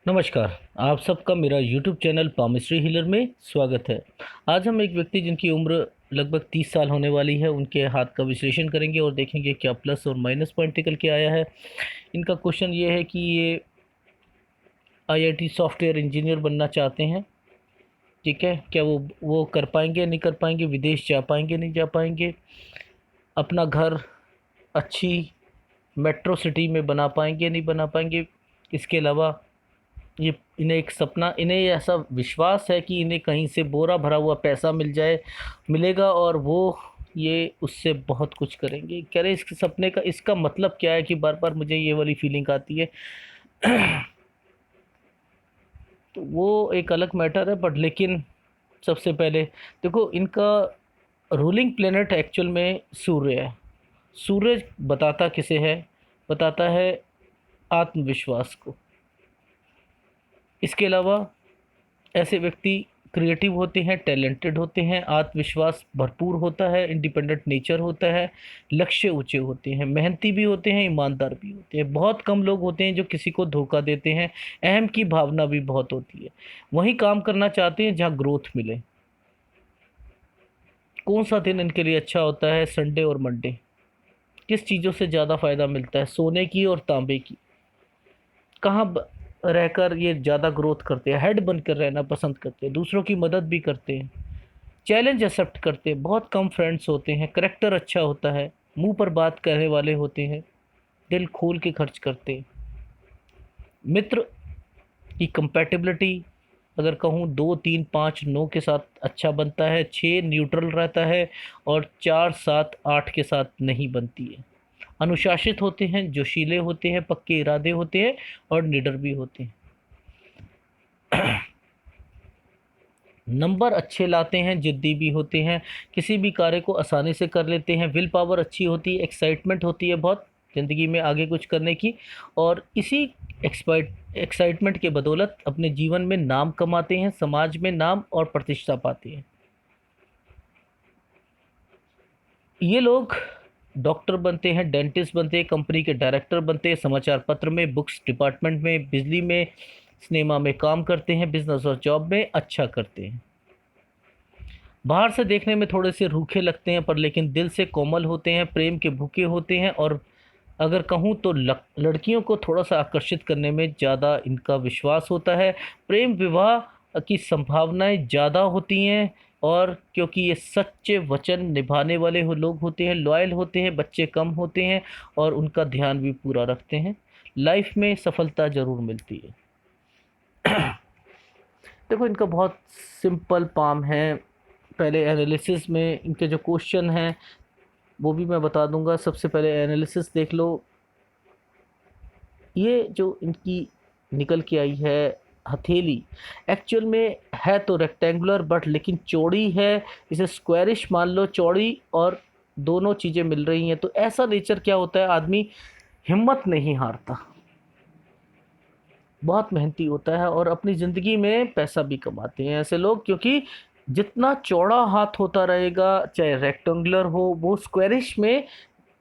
नमस्कार। आप सबका मेरा YouTube चैनल पामिस्ट्री हीलर में स्वागत है। आज हम एक व्यक्ति जिनकी उम्र लगभग 30 साल होने वाली है, उनके हाथ का विश्लेषण करेंगे और देखेंगे क्या प्लस और माइनस पॉइंट निकल के आया है। इनका क्वेश्चन ये है कि ये आईआईटी सॉफ्टवेयर इंजीनियर बनना चाहते हैं। ठीक है, क्या वो कर पाएंगे नहीं कर पाएंगे, विदेश जा पाएंगे नहीं जा पाएंगे, अपना घर अच्छी मेट्रो सिटी में बना पाएंगे नहीं बना पाएंगे। इसके अलावा ये इन्हें एक सपना, इन्हें ऐसा विश्वास है कि इन्हें कहीं से बोरा भरा हुआ पैसा मिलेगा और वो ये उससे बहुत कुछ करेंगे। कह रहे इसके सपने का इसका मतलब क्या है कि बार बार मुझे ये वाली फीलिंग आती है। तो वो एक अलग मैटर है, बट लेकिन सबसे पहले देखो, इनका रूलिंग प्लेनेट एक्चुअल में सूर्य है। सूरज बताता किसे है? बताता है आत्मविश्वास को। इसके अलावा ऐसे व्यक्ति क्रिएटिव होते हैं, टैलेंटेड होते हैं, आत्मविश्वास भरपूर होता है, इंडिपेंडेंट नेचर होता है, लक्ष्य ऊंचे होते हैं, मेहनती भी होते हैं, ईमानदार भी होते हैं। बहुत कम लोग होते हैं जो किसी को धोखा देते हैं। अहम की भावना भी बहुत होती है। वहीं काम करना चाहते हैं जहां ग्रोथ मिले। कौन सा दिन इनके लिए अच्छा होता है? संडे और मंडे। किस चीज़ों से ज़्यादा फ़ायदा मिलता है? सोने की और तांबे की। कहाँ रहकर ये ज़्यादा ग्रोथ करते हैं? हेड बनकर रहना पसंद करते हैं, दूसरों की मदद भी करते हैं, चैलेंज एक्सेप्ट करते हैं। बहुत कम फ्रेंड्स होते हैं, करेक्टर अच्छा होता है, मुंह पर बात कहने वाले होते हैं, दिल खोल के खर्च करते हैं। मित्र की कंपैटिबिलिटी अगर कहूँ, 2 3 5 9 के साथ अच्छा बनता है, 6 न्यूट्रल रहता है और 4 7 8 के साथ नहीं बनती है। अनुशासित होते हैं, जोशीले होते हैं, पक्के इरादे होते हैं और निडर भी होते हैं। नंबर अच्छे लाते हैं, जिद्दी भी होते हैं, किसी भी कार्य को आसानी से कर लेते हैं, विल पावर अच्छी होती है, एक्साइटमेंट होती है बहुत ज़िंदगी में आगे कुछ करने की, और इसी एक्साइटमेंट के बदौलत अपने जीवन में नाम कमाते हैं, समाज में नाम और प्रतिष्ठा पाते हैं। ये लोग डॉक्टर बनते हैं, डेंटिस्ट बनते हैं, कंपनी के डायरेक्टर बनते हैं, समाचार पत्र में, बुक्स डिपार्टमेंट में, बिजली में, सिनेमा में काम करते हैं, बिजनेस और जॉब में अच्छा करते हैं। बाहर से देखने में थोड़े से रूखे लगते हैं, पर लेकिन दिल से कोमल होते हैं, प्रेम के भूखे होते हैं, और अगर कहूँ तो लड़कियों को थोड़ा सा आकर्षित करने में ज़्यादा इनका विश्वास होता है। प्रेम विवाह की संभावनाएं ज़्यादा होती हैं, और क्योंकि ये सच्चे वचन निभाने वाले लोग होते हैं, लॉयल होते हैं, बच्चे कम होते हैं और उनका ध्यान भी पूरा रखते हैं, लाइफ में सफलता ज़रूर मिलती है। देखो, इनका बहुत सिंपल पाम है। पहले एनालिसिस में इनके जो क्वेश्चन हैं वो भी मैं बता दूंगा। सबसे पहले एनालिसिस देख लो। ये जो इनकी निकल के आई है हथेली, एक्चुअल में है तो रेक्टेंगुलर, बट लेकिन चौड़ी है। इसे स्क्वायरिश मान लो, चौड़ी और दोनों चीज़ें मिल रही हैं। तो ऐसा नेचर क्या होता है, आदमी हिम्मत नहीं हारता, बहुत मेहनती होता है और अपनी ज़िंदगी में पैसा भी कमाते हैं ऐसे लोग, क्योंकि जितना चौड़ा हाथ होता रहेगा, चाहे रेक्टेंगुलर हो, वो स्क्वायरिश में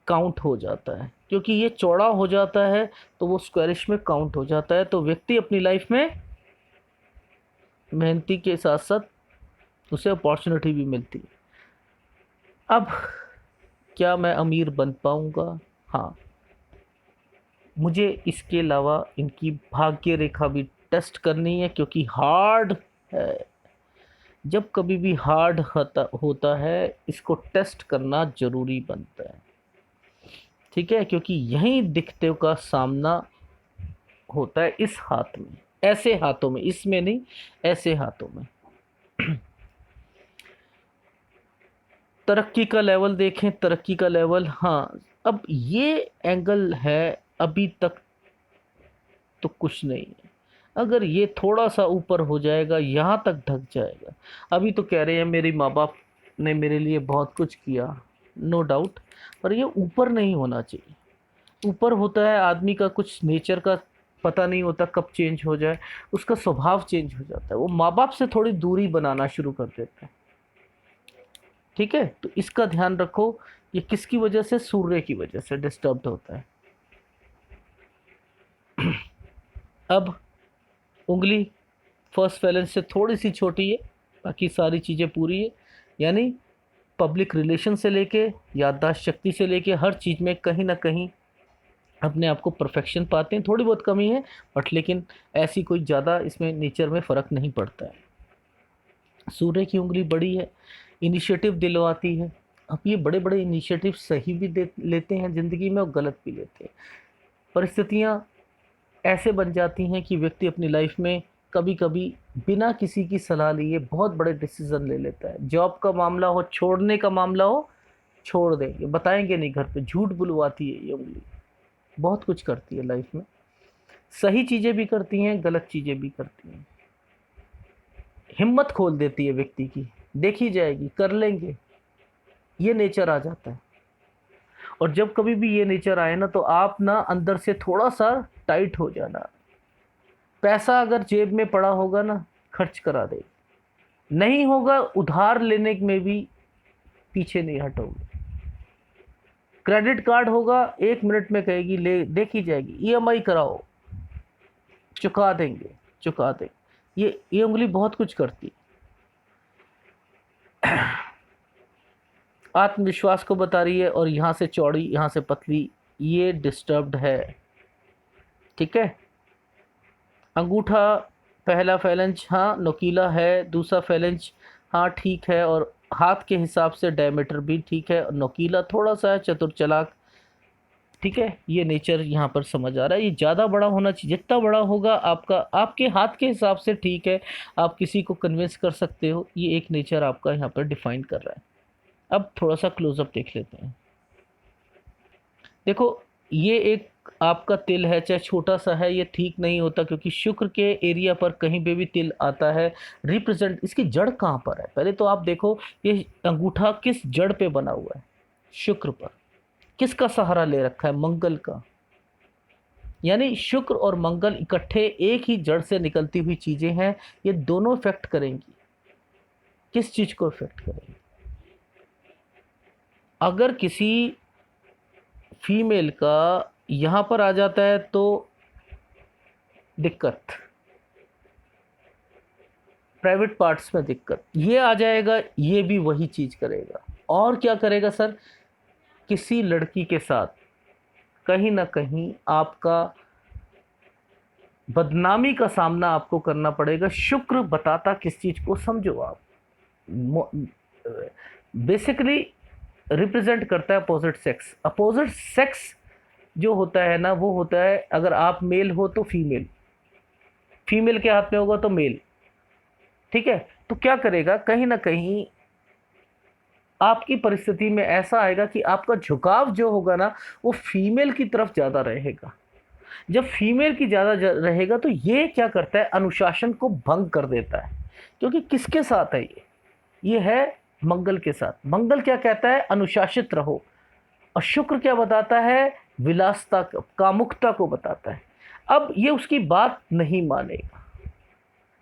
काउंट हो जाता है। क्योंकि ये चौड़ा हो जाता है तो वो स्क्वायरिश में काउंट हो जाता है। तो व्यक्ति अपनी लाइफ में मेहनती के साथ साथ उसे अपॉर्चुनिटी भी मिलती है। अब क्या मैं अमीर बन पाऊंगा? हाँ, मुझे इसके अलावा इनकी भाग्य रेखा भी टेस्ट करनी है, क्योंकि हार्ड है। जब कभी भी हार्ड होता है, इसको टेस्ट करना जरूरी बनता है। ठीक है, क्योंकि यही दिक्कतों का सामना होता है इस हाथ में, ऐसे हाथों में, इसमें नहीं, ऐसे हाथों में। तरक्की का लेवल देखें, तरक्की का लेवल, हाँ, अब ये एंगल है, अभी तक तो कुछ नहीं है। अगर ये थोड़ा सा ऊपर हो जाएगा, यहाँ तक ढक जाएगा। अभी तो कह रहे हैं मेरे माँ बाप ने मेरे लिए बहुत कुछ किया, नो डाउट, पर ये ऊपर नहीं होना चाहिए। ऊपर होता है आदमी का कुछ नेचर का पता नहीं होता कब चेंज हो जाए, उसका स्वभाव चेंज हो जाता है, वो माँ बाप से थोड़ी दूरी बनाना शुरू कर देता है। ठीक है, तो इसका ध्यान रखो। ये किसकी वजह से? सूर्य की वजह से डिस्टर्ब होता है। अब उंगली फर्स्ट फैलेंज से थोड़ी सी छोटी है, बाकी सारी चीज़ें पूरी है। यानी पब्लिक रिलेशन से लेके याददाश्त शक्ति से लेके हर चीज़ में कहीं ना कहीं अपने आप को परफेक्शन पाते हैं। थोड़ी बहुत कमी है बट लेकिन ऐसी कोई ज़्यादा इसमें नेचर में फ़र्क नहीं पड़ता है। सूर्य की उंगली बड़ी है, इनिशिएटिव दिलवाती है। अब ये बड़े बड़े इनिशिएटिव सही भी दे लेते हैं ज़िंदगी में और गलत भी लेते हैं। परिस्थितियाँ ऐसे बन जाती हैं कि व्यक्ति अपनी लाइफ में कभी कभी बिना किसी की सलाह लिए बहुत बड़े डिसीजन ले लेता है। जॉब का मामला हो, छोड़ने का मामला हो, छोड़ देंगे, बताएंगे नहीं घर पे, झूठ बुलवाती है ये उंगली। बहुत कुछ करती है लाइफ में, सही चीज़ें भी करती हैं, गलत चीज़ें भी करती हैं। हिम्मत खोल देती है व्यक्ति की, देखी जाएगी, कर लेंगे, ये नेचर आ जाता है। और जब कभी भी ये नेचर आए ना तो आप ना अंदर से थोड़ा सा टाइट हो जाना। पैसा अगर जेब में पड़ा होगा ना खर्च करा दे, नहीं होगा उधार लेने में भी पीछे नहीं हटोगे। क्रेडिट कार्ड होगा 1 मिनट में कहेगी ले, देखी जाएगी, ईएमआई कराओ, चुका देंगे, चुका देंगे। ये उंगली बहुत कुछ करती है। आत्मविश्वास को बता रही है और यहाँ से चौड़ी यहाँ से पतली, ये डिस्टर्ब्ड है। ठीक है, अंगूठा पहला फैलेंज हाँ नोकीला है, दूसरा फैलेंज हाँ ठीक है, और हाथ के हिसाब से डायमीटर भी ठीक है, और नोकीला थोड़ा सा है, चतुर चालाक। ठीक है, ये नेचर यहाँ पर समझ आ रहा है। ये ज़्यादा बड़ा होना चाहिए, जितना बड़ा होगा आपका, आपके हाथ के हिसाब से ठीक है, आप किसी को कन्विंस कर सकते हो। ये एक नेचर आपका यहाँ पर डिफाइन कर रहा है। अब थोड़ा सा क्लोजअप देख लेते हैं। देखो ये एक आपका तिल है, चाहे छोटा सा है, ये ठीक नहीं होता क्योंकि शुक्र के एरिया पर कहीं पे भी तिल आता है रिप्रेजेंट, इसकी जड़ कहाँ पर है पहले तो आप देखो। ये अंगूठा किस जड़ पे बना हुआ है? शुक्र पर। किसका सहारा ले रखा है? मंगल का। यानी शुक्र और मंगल इकट्ठे एक ही जड़ से निकलती हुई चीजें हैं। ये दोनों इफेक्ट करेंगी। किस चीज को इफेक्ट करेंगी? अगर किसी फीमेल का यहां पर आ जाता है तो दिक्कत, प्राइवेट पार्ट्स में दिक्कत, ये आ जाएगा, ये भी वही चीज करेगा। और क्या करेगा सर? किसी लड़की के साथ कहीं ना कहीं आपका बदनामी का सामना आपको करना पड़ेगा। शुक्र बताता किस चीज को, समझो आप, बेसिकली रिप्रेजेंट करता है अपोजिट सेक्स। अपोजिट सेक्स जो होता है ना, वो होता है अगर आप मेल हो तो फीमेल, फीमेल के हाथ में होगा तो मेल। ठीक है, तो क्या करेगा? कहीं ना कहीं आपकी परिस्थिति में ऐसा आएगा कि आपका झुकाव जो होगा ना वो फीमेल की तरफ ज़्यादा रहेगा। जब फीमेल की ज़्यादा रहेगा तो ये क्या करता है? अनुशासन को भंग कर देता है। क्योंकि किसके साथ है ये है मंगल के साथ। मंगल क्या कहता है? अनुशासित रहो। और शुक्र क्या बताता है? विलासता, कामुकता को बताता है। अब ये उसकी बात नहीं मानेगा।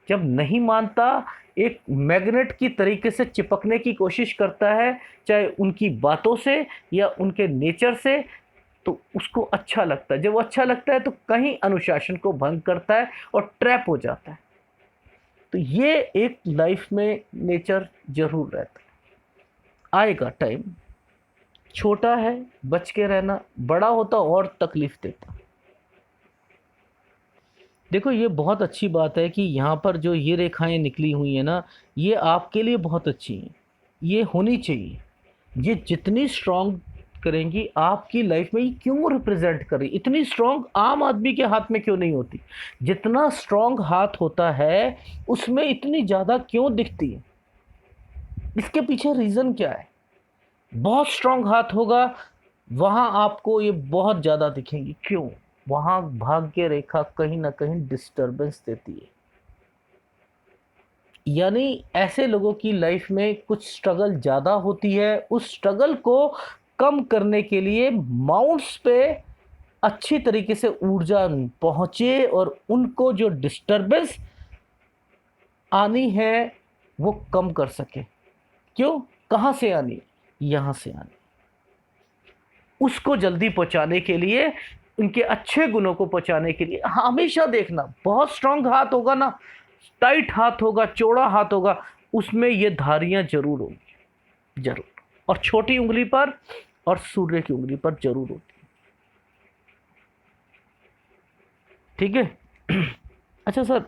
जब नहीं मानता, एक मैग्नेट की तरीके से चिपकने की कोशिश करता है, चाहे उनकी बातों से या उनके नेचर से, तो उसको अच्छा लगता है। जब वो अच्छा लगता है तो कहीं अनुशासन को भंग करता है और ट्रैप हो जाता है। तो ये एक लाइफ में नेचर जरूर रहता है। आएगा टाइम, छोटा है बच के रहना, बड़ा होता और तकलीफ देता। देखो ये बहुत अच्छी बात है कि यहाँ पर जो ये रेखाएं निकली हुई हैं ना, ये आपके लिए बहुत अच्छी हैं, ये होनी चाहिए। ये जितनी स्ट्रांग करेंगी आपकी लाइफ में, ये क्यों रिप्रेजेंट कर रही? इतनी स्ट्रांग आम आदमी के हाथ में क्यों नहीं होती? जितना स्ट्रांग हाथ होता है उसमें इतनी ज़्यादा क्यों दिखती है? इसके पीछे रीज़न क्या है? बहुत स्ट्रांग हाथ होगा वहाँ आपको ये बहुत ज़्यादा दिखेंगी। क्यों? वहाँ भाग्य रेखा कहीं ना कहीं डिस्टरबेंस देती है। यानी ऐसे लोगों की लाइफ में कुछ स्ट्रगल ज़्यादा होती है। उस स्ट्रगल को कम करने के लिए माउंट्स पे अच्छी तरीके से ऊर्जा पहुँचे और उनको जो डिस्टरबेंस आनी है वो कम कर सके। क्यों? कहाँ से आनी? यहाँ से आनी। उसको जल्दी पहुँचाने के लिए इनके अच्छे गुणों को पहुंचाने के लिए हमेशा देखना, बहुत स्ट्रांग हाथ होगा ना, टाइट हाथ होगा, चौड़ा हाथ होगा, उसमें ये धारियां जरूर होंगी, जरूर। और छोटी उंगली पर और सूर्य की उंगली पर जरूर होती है। ठीक है। अच्छा सर,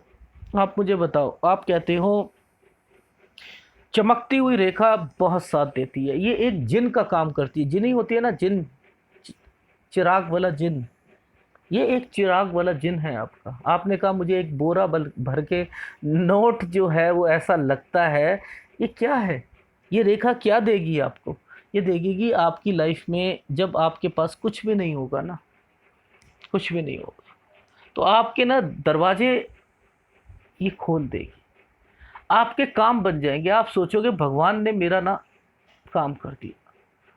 आप मुझे बताओ, आप कहते हो चमकती हुई रेखा बहुत साथ देती है, ये एक जिन का काम करती है, जिन ही होती है ना, जिन, चिराग वाला जिन, ये एक चिराग वाला जिन है आपका। आपने कहा मुझे एक बोरा भर के नोट जो है वो ऐसा लगता है, ये क्या है? ये रेखा क्या देगी आपको? ये देगी कि आपकी लाइफ में जब आपके पास कुछ भी नहीं होगा ना, कुछ भी नहीं होगा, तो आपके ना दरवाजे ये खोल देगी, आपके काम बन जाएंगे। आप सोचोगे भगवान ने मेरा ना काम कर दिया।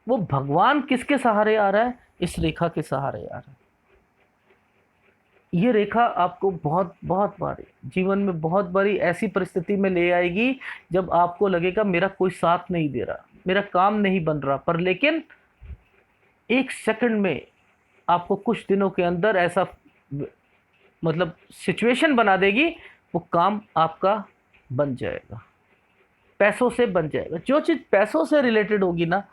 वो भगवान किसके सहारे आ रहा है? इस रेखा के सहारे आ रहा है। ये रेखा आपको बहुत बहुत बारी जीवन में, बहुत बारी ऐसी परिस्थिति में ले आएगी जब आपको लगेगा मेरा कोई साथ नहीं दे रहा, मेरा काम नहीं बन रहा, पर लेकिन एक सेकंड में आपको कुछ दिनों के अंदर ऐसा मतलब सिचुएशन बना देगी, वो काम आपका बन जाएगा, पैसों से बन जाएगा। जो चीज़ पैसों से रिलेटेड होगी ना,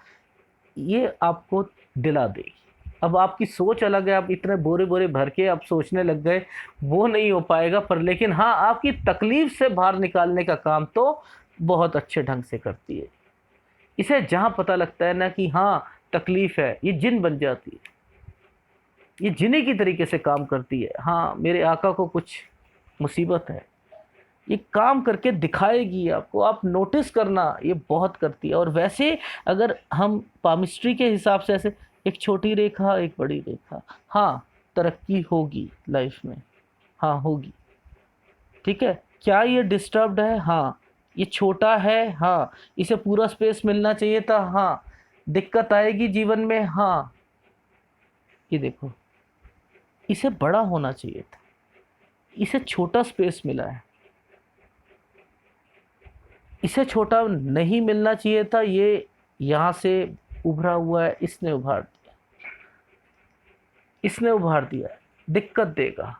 ये आपको दिला देगी। अब आपकी सोच अलग है, आप इतने बोरे बोरे भर के आप सोचने लग गए, वो नहीं हो पाएगा, पर लेकिन हाँ, आपकी तकलीफ से बाहर निकालने का काम तो बहुत अच्छे ढंग से करती है। इसे जहाँ पता लगता है ना कि हाँ तकलीफ है, ये जिन बन जाती है, ये जिन्हीं की तरीके से काम करती है। हाँ, मेरे आका को कुछ मुसीबत है, ये काम करके दिखाएगी आपको, आप नोटिस करना, ये बहुत करती है। और वैसे अगर हम पामिस्ट्री के हिसाब से ऐसे एक छोटी रेखा, एक बड़ी रेखा, हाँ तरक्की होगी लाइफ में, हाँ होगी। ठीक है, क्या ये डिस्टर्ब्ड है? हाँ। ये छोटा है? हाँ। इसे पूरा स्पेस मिलना चाहिए था? हाँ। दिक्कत आएगी जीवन में? हाँ। ये देखो, इसे बड़ा होना चाहिए था, इसे छोटा स्पेस मिला है, इसे छोटा नहीं मिलना चाहिए था, ये यहाँ से उभरा हुआ है, इसने उभार दिया, इसने उभार दिया है। दिक्कत देगा।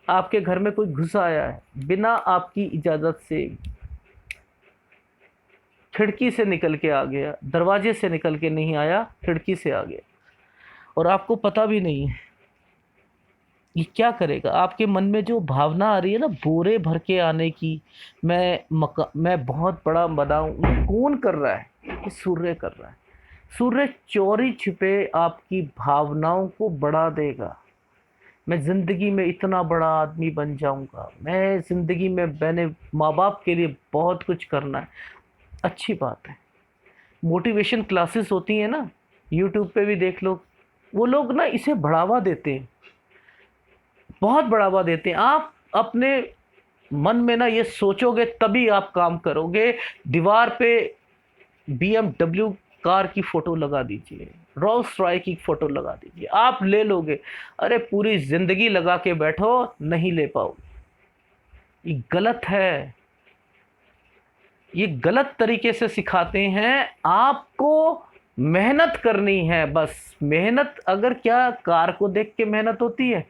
आपके घर में कोई घुस आया है बिना आपकी इजाज़त से, खिड़की से निकल के आ गया, दरवाजे से निकल के नहीं आया, खिड़की से आ गया, और आपको पता भी नहीं है ये क्या करेगा। आपके मन में जो भावना आ रही है ना बोरे भर के आने की, मैं बहुत बड़ा बनाऊं, कौन कर रहा है? ये सूर्य कर रहा है। सूर्य चोरी छिपे आपकी भावनाओं को बढ़ा देगा। मैं ज़िंदगी में इतना बड़ा आदमी बन जाऊंगा, मैं ज़िंदगी में, मैंने माँ बाप के लिए बहुत कुछ करना है। अच्छी बात है। मोटिवेशन क्लासेस होती हैं ना, यूट्यूब पे भी देख लो, वो लोग ना इसे बढ़ावा देते हैं, बहुत बढ़ावा देते हैं। आप अपने मन में ना ये सोचोगे तभी आप काम करोगे। दीवार पे BMW कार की फोटो लगा दीजिए, रोल्स रॉय की फोटो लगा दीजिए, आप ले लोगे। अरे पूरी जिंदगी लगा के बैठो, नहीं ले पाओगे। ये गलत है, ये गलत तरीके से सिखाते हैं। आपको मेहनत करनी है, बस मेहनत। अगर क्या कार को देख के मेहनत होती है?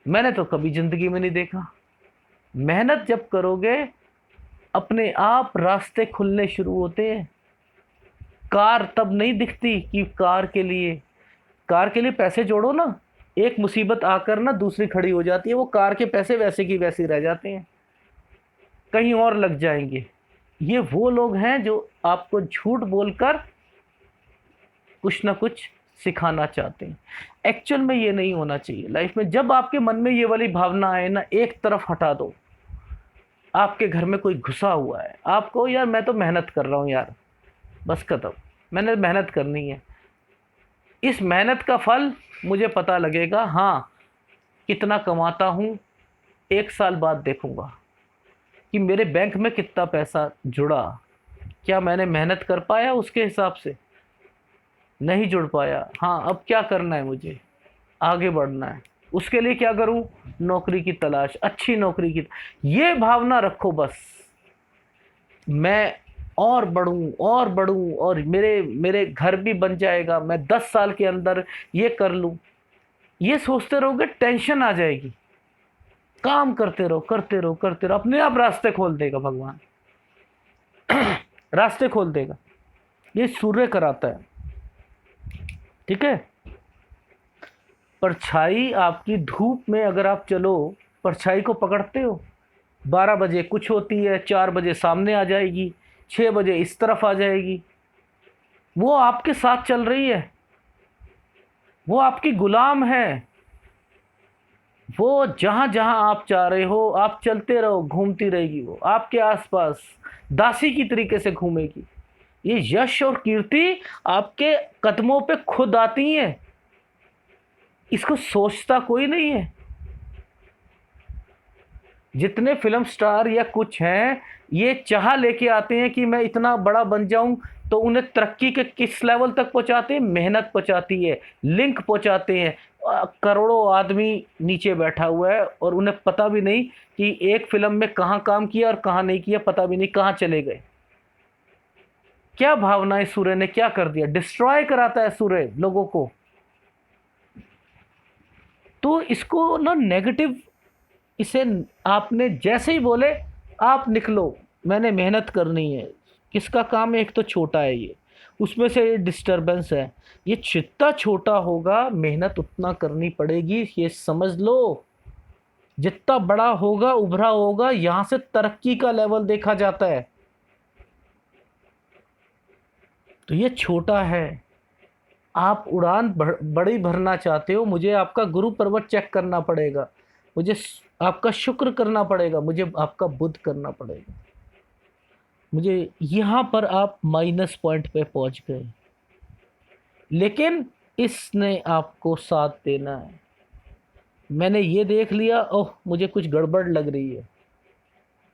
मैंने तो कभी जिंदगी में नहीं देखा। मेहनत जब करोगे अपने आप रास्ते खुलने शुरू होते हैं। कार तब नहीं दिखती कि कार के लिए पैसे जोड़ो ना, एक मुसीबत आकर ना दूसरी खड़ी हो जाती है, वो कार के पैसे वैसे की वैसे रह जाते हैं, कहीं और लग जाएंगे। ये वो लोग हैं जो आपको झूठ बोलकर कुछ ना कुछ सिखाना चाहते हैं। एक्चुअल में ये नहीं होना चाहिए लाइफ में। जब आपके मन में ये वाली भावना आए ना, एक तरफ हटा दो। आपके घर में कोई घुसा हुआ है, आपको यार मैं तो मेहनत कर रहा हूँ यार, बस खत्म, मैंने मेहनत करनी है, इस मेहनत का फल मुझे पता लगेगा। हाँ, कितना कमाता हूँ 1 साल बाद देखूँगा कि मेरे बैंक में कितना पैसा जुड़ा, क्या मैंने मेहनत कर पाया उसके हिसाब से? नहीं जुड़ पाया। हाँ, अब क्या करना है मुझे? आगे बढ़ना है। उसके लिए क्या करूं? नौकरी की तलाश, अच्छी नौकरी की। ये भावना रखो बस, मैं और बढ़ूं और बढ़ूं, और मेरे मेरे घर भी बन जाएगा, मैं 10 साल के अंदर ये कर लूं। ये सोचते रहोगे टेंशन आ जाएगी। काम करते रहो करते रहो करते रहो, अपने आप रास्ते खोल देगा भगवान। रास्ते खोल देगा। ये सूर्य कराता है, ठीक है। परछाई आपकी धूप में अगर आप चलो, परछाई को पकड़ते हो, 12 बजे कुछ होती है, 4 बजे सामने आ जाएगी, 6 बजे इस तरफ आ जाएगी। वो आपके साथ चल रही है, वो आपकी गुलाम है। वो जहां जहां आप जा रहे हो आप चलते रहो, घूमती रहेगी, वो आपके आसपास दासी की तरीके से घूमेगी। ये यश और कीर्ति आपके कदमों पे खुद आती हैं, इसको सोचता कोई नहीं है। जितने फिल्म स्टार या कुछ हैं, ये चाह लेके आते हैं कि मैं इतना बड़ा बन जाऊं, तो उन्हें तरक्की के किस लेवल तक पहुंचाते हैं? मेहनत पहुंचाती है, लिंक पहुंचाते हैं। करोड़ों आदमी नीचे बैठा हुआ है और उन्हें पता भी नहीं कि एक फिल्म में कहाँ काम किया और कहाँ नहीं किया, पता भी नहीं, कहाँ चले गए। क्या भावनाएं सूर्य ने क्या कर दिया, डिस्ट्रॉय कराता है सूर्य लोगों को। तो इसको ना नेगेटिव, इसे आपने जैसे ही बोले आप निकलो, मैंने मेहनत करनी है। किसका काम है? एक तो छोटा है ये, उसमें से डिस्टरबेंस है। ये जितना छोटा होगा मेहनत उतना करनी पड़ेगी, ये समझ लो। जितना बड़ा होगा उभरा होगा, यहां से तरक्की का लेवल देखा जाता है। तो ये छोटा है। आप उड़ान बड़ी भरना चाहते हो, मुझे आपका गुरु पर्वत चेक करना पड़ेगा, मुझे आपका शुक्र करना पड़ेगा, मुझे आपका बुध करना पड़ेगा। मुझे यहाँ पर आप माइनस पॉइंट पे पहुंच गए, लेकिन इसने आपको साथ देना है। मैंने ये देख लिया, ओह मुझे कुछ गड़बड़ लग रही है,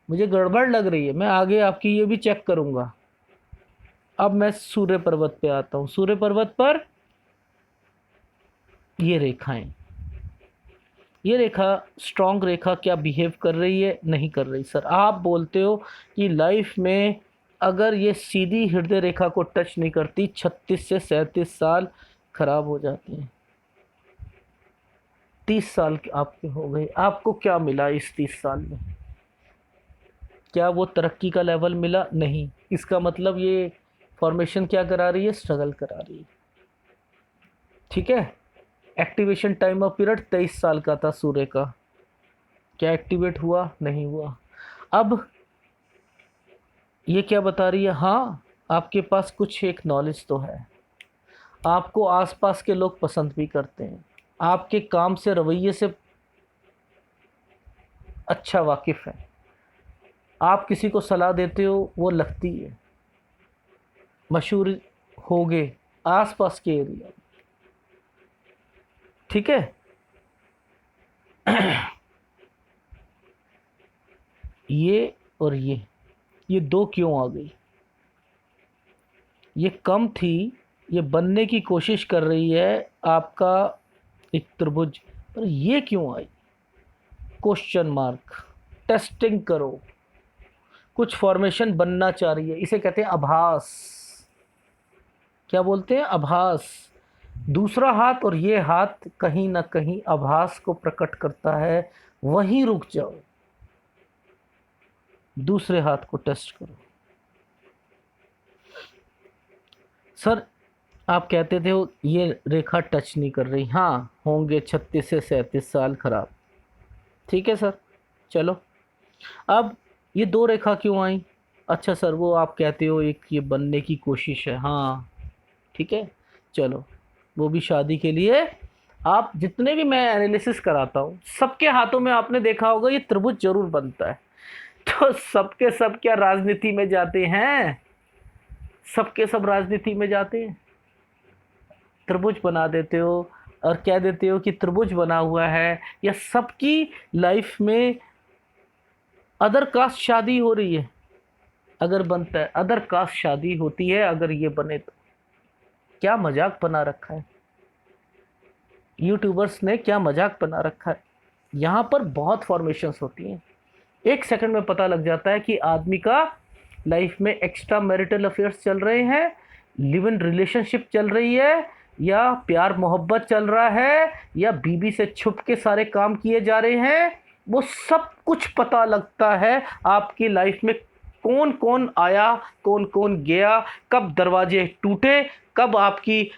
मुझे गड़बड़ लग रही है, मैं आगे आपकी ये भी चेक करूँगा। अब मैं सूर्य पर्वत पे आता हूँ। सूर्य पर्वत पर ये रेखाएं, ये रेखा स्ट्रॉन्ग रेखा क्या बिहेव कर रही है? नहीं कर रही। सर आप बोलते हो कि लाइफ में अगर ये सीधी हृदय रेखा को टच नहीं करती, 36 से 37 साल खराब हो जाते हैं। 30 साल आपके हो गए, आपको क्या मिला इस 30 साल में? क्या वो तरक्की का लेवल मिला? नहीं। इसका मतलब ये फॉर्मेशन क्या करा रही है? स्ट्रगल करा रही है, ठीक है। एक्टिवेशन टाइम ऑफ पीरियड 23 साल का था सूर्य का। क्या एक्टिवेट हुआ? नहीं हुआ। अब ये क्या बता रही है? हाँ, आपके पास कुछ एक नॉलेज तो है, आपको आसपास के लोग पसंद भी करते हैं, आपके काम से, रवैये से अच्छा वाकिफ है, आप किसी को सलाह देते हो वो लगती है, मशहूर होगे आसपास के एरिया, ठीक है। ये और ये दो क्यों आ गई? ये कम थी, ये बनने की कोशिश कर रही है आपका एक त्रिभुज, पर ये क्यों आई? Question mark. टेस्टिंग करो, कुछ फॉर्मेशन बनना चाह रही है, इसे कहते हैं आभास। क्या बोलते हैं? आभास। दूसरा हाथ और ये हाथ कहीं ना कहीं आभास को प्रकट करता है, वहीं रुक जाओ, दूसरे हाथ को टेस्ट करो। सर आप कहते थे ये रेखा टच नहीं कर रही। हाँ, होंगे 36 से 37 साल खराब, ठीक है सर। चलो, अब ये दो रेखा क्यों आई? अच्छा सर, वो आप कहते हो एक ये बनने की कोशिश है। हाँ ठीक है, चलो, वो भी शादी के लिए। आप जितने भी मैं एनालिसिस कराता हूँ, सबके हाथों में आपने देखा होगा ये त्रिभुज जरूर बनता है। तो सबके सब क्या राजनीति में जाते हैं? सबके सब राजनीति में जाते हैं। त्रिभुज बना देते हो और कह देते हो कि त्रिभुज बना हुआ है, या सबकी लाइफ में अदर कास्ट शादी हो रही है। अगर बनता है, अदर कास्ट शादी होती है, अगर ये बने तो क्या मजाक बना रखा है यूट्यूबर्स ने, क्या मजाक बना रखा है। यहाँ पर बहुत फॉर्मेशंस होती हैं, एक सेकंड में पता लग जाता है कि आदमी का लाइफ में एक्स्ट्रा मैरिटल अफेयर्स चल रहे हैं, लिव इन रिलेशनशिप चल रही है, या प्यार मोहब्बत चल रहा है, या बीबी से छुप के सारे काम किए जा रहे हैं, वो सब कुछ पता लगता है। आपकी लाइफ में कौन कौन आया, कौन कौन गया, कब दरवाजे टूटे, कब आपकी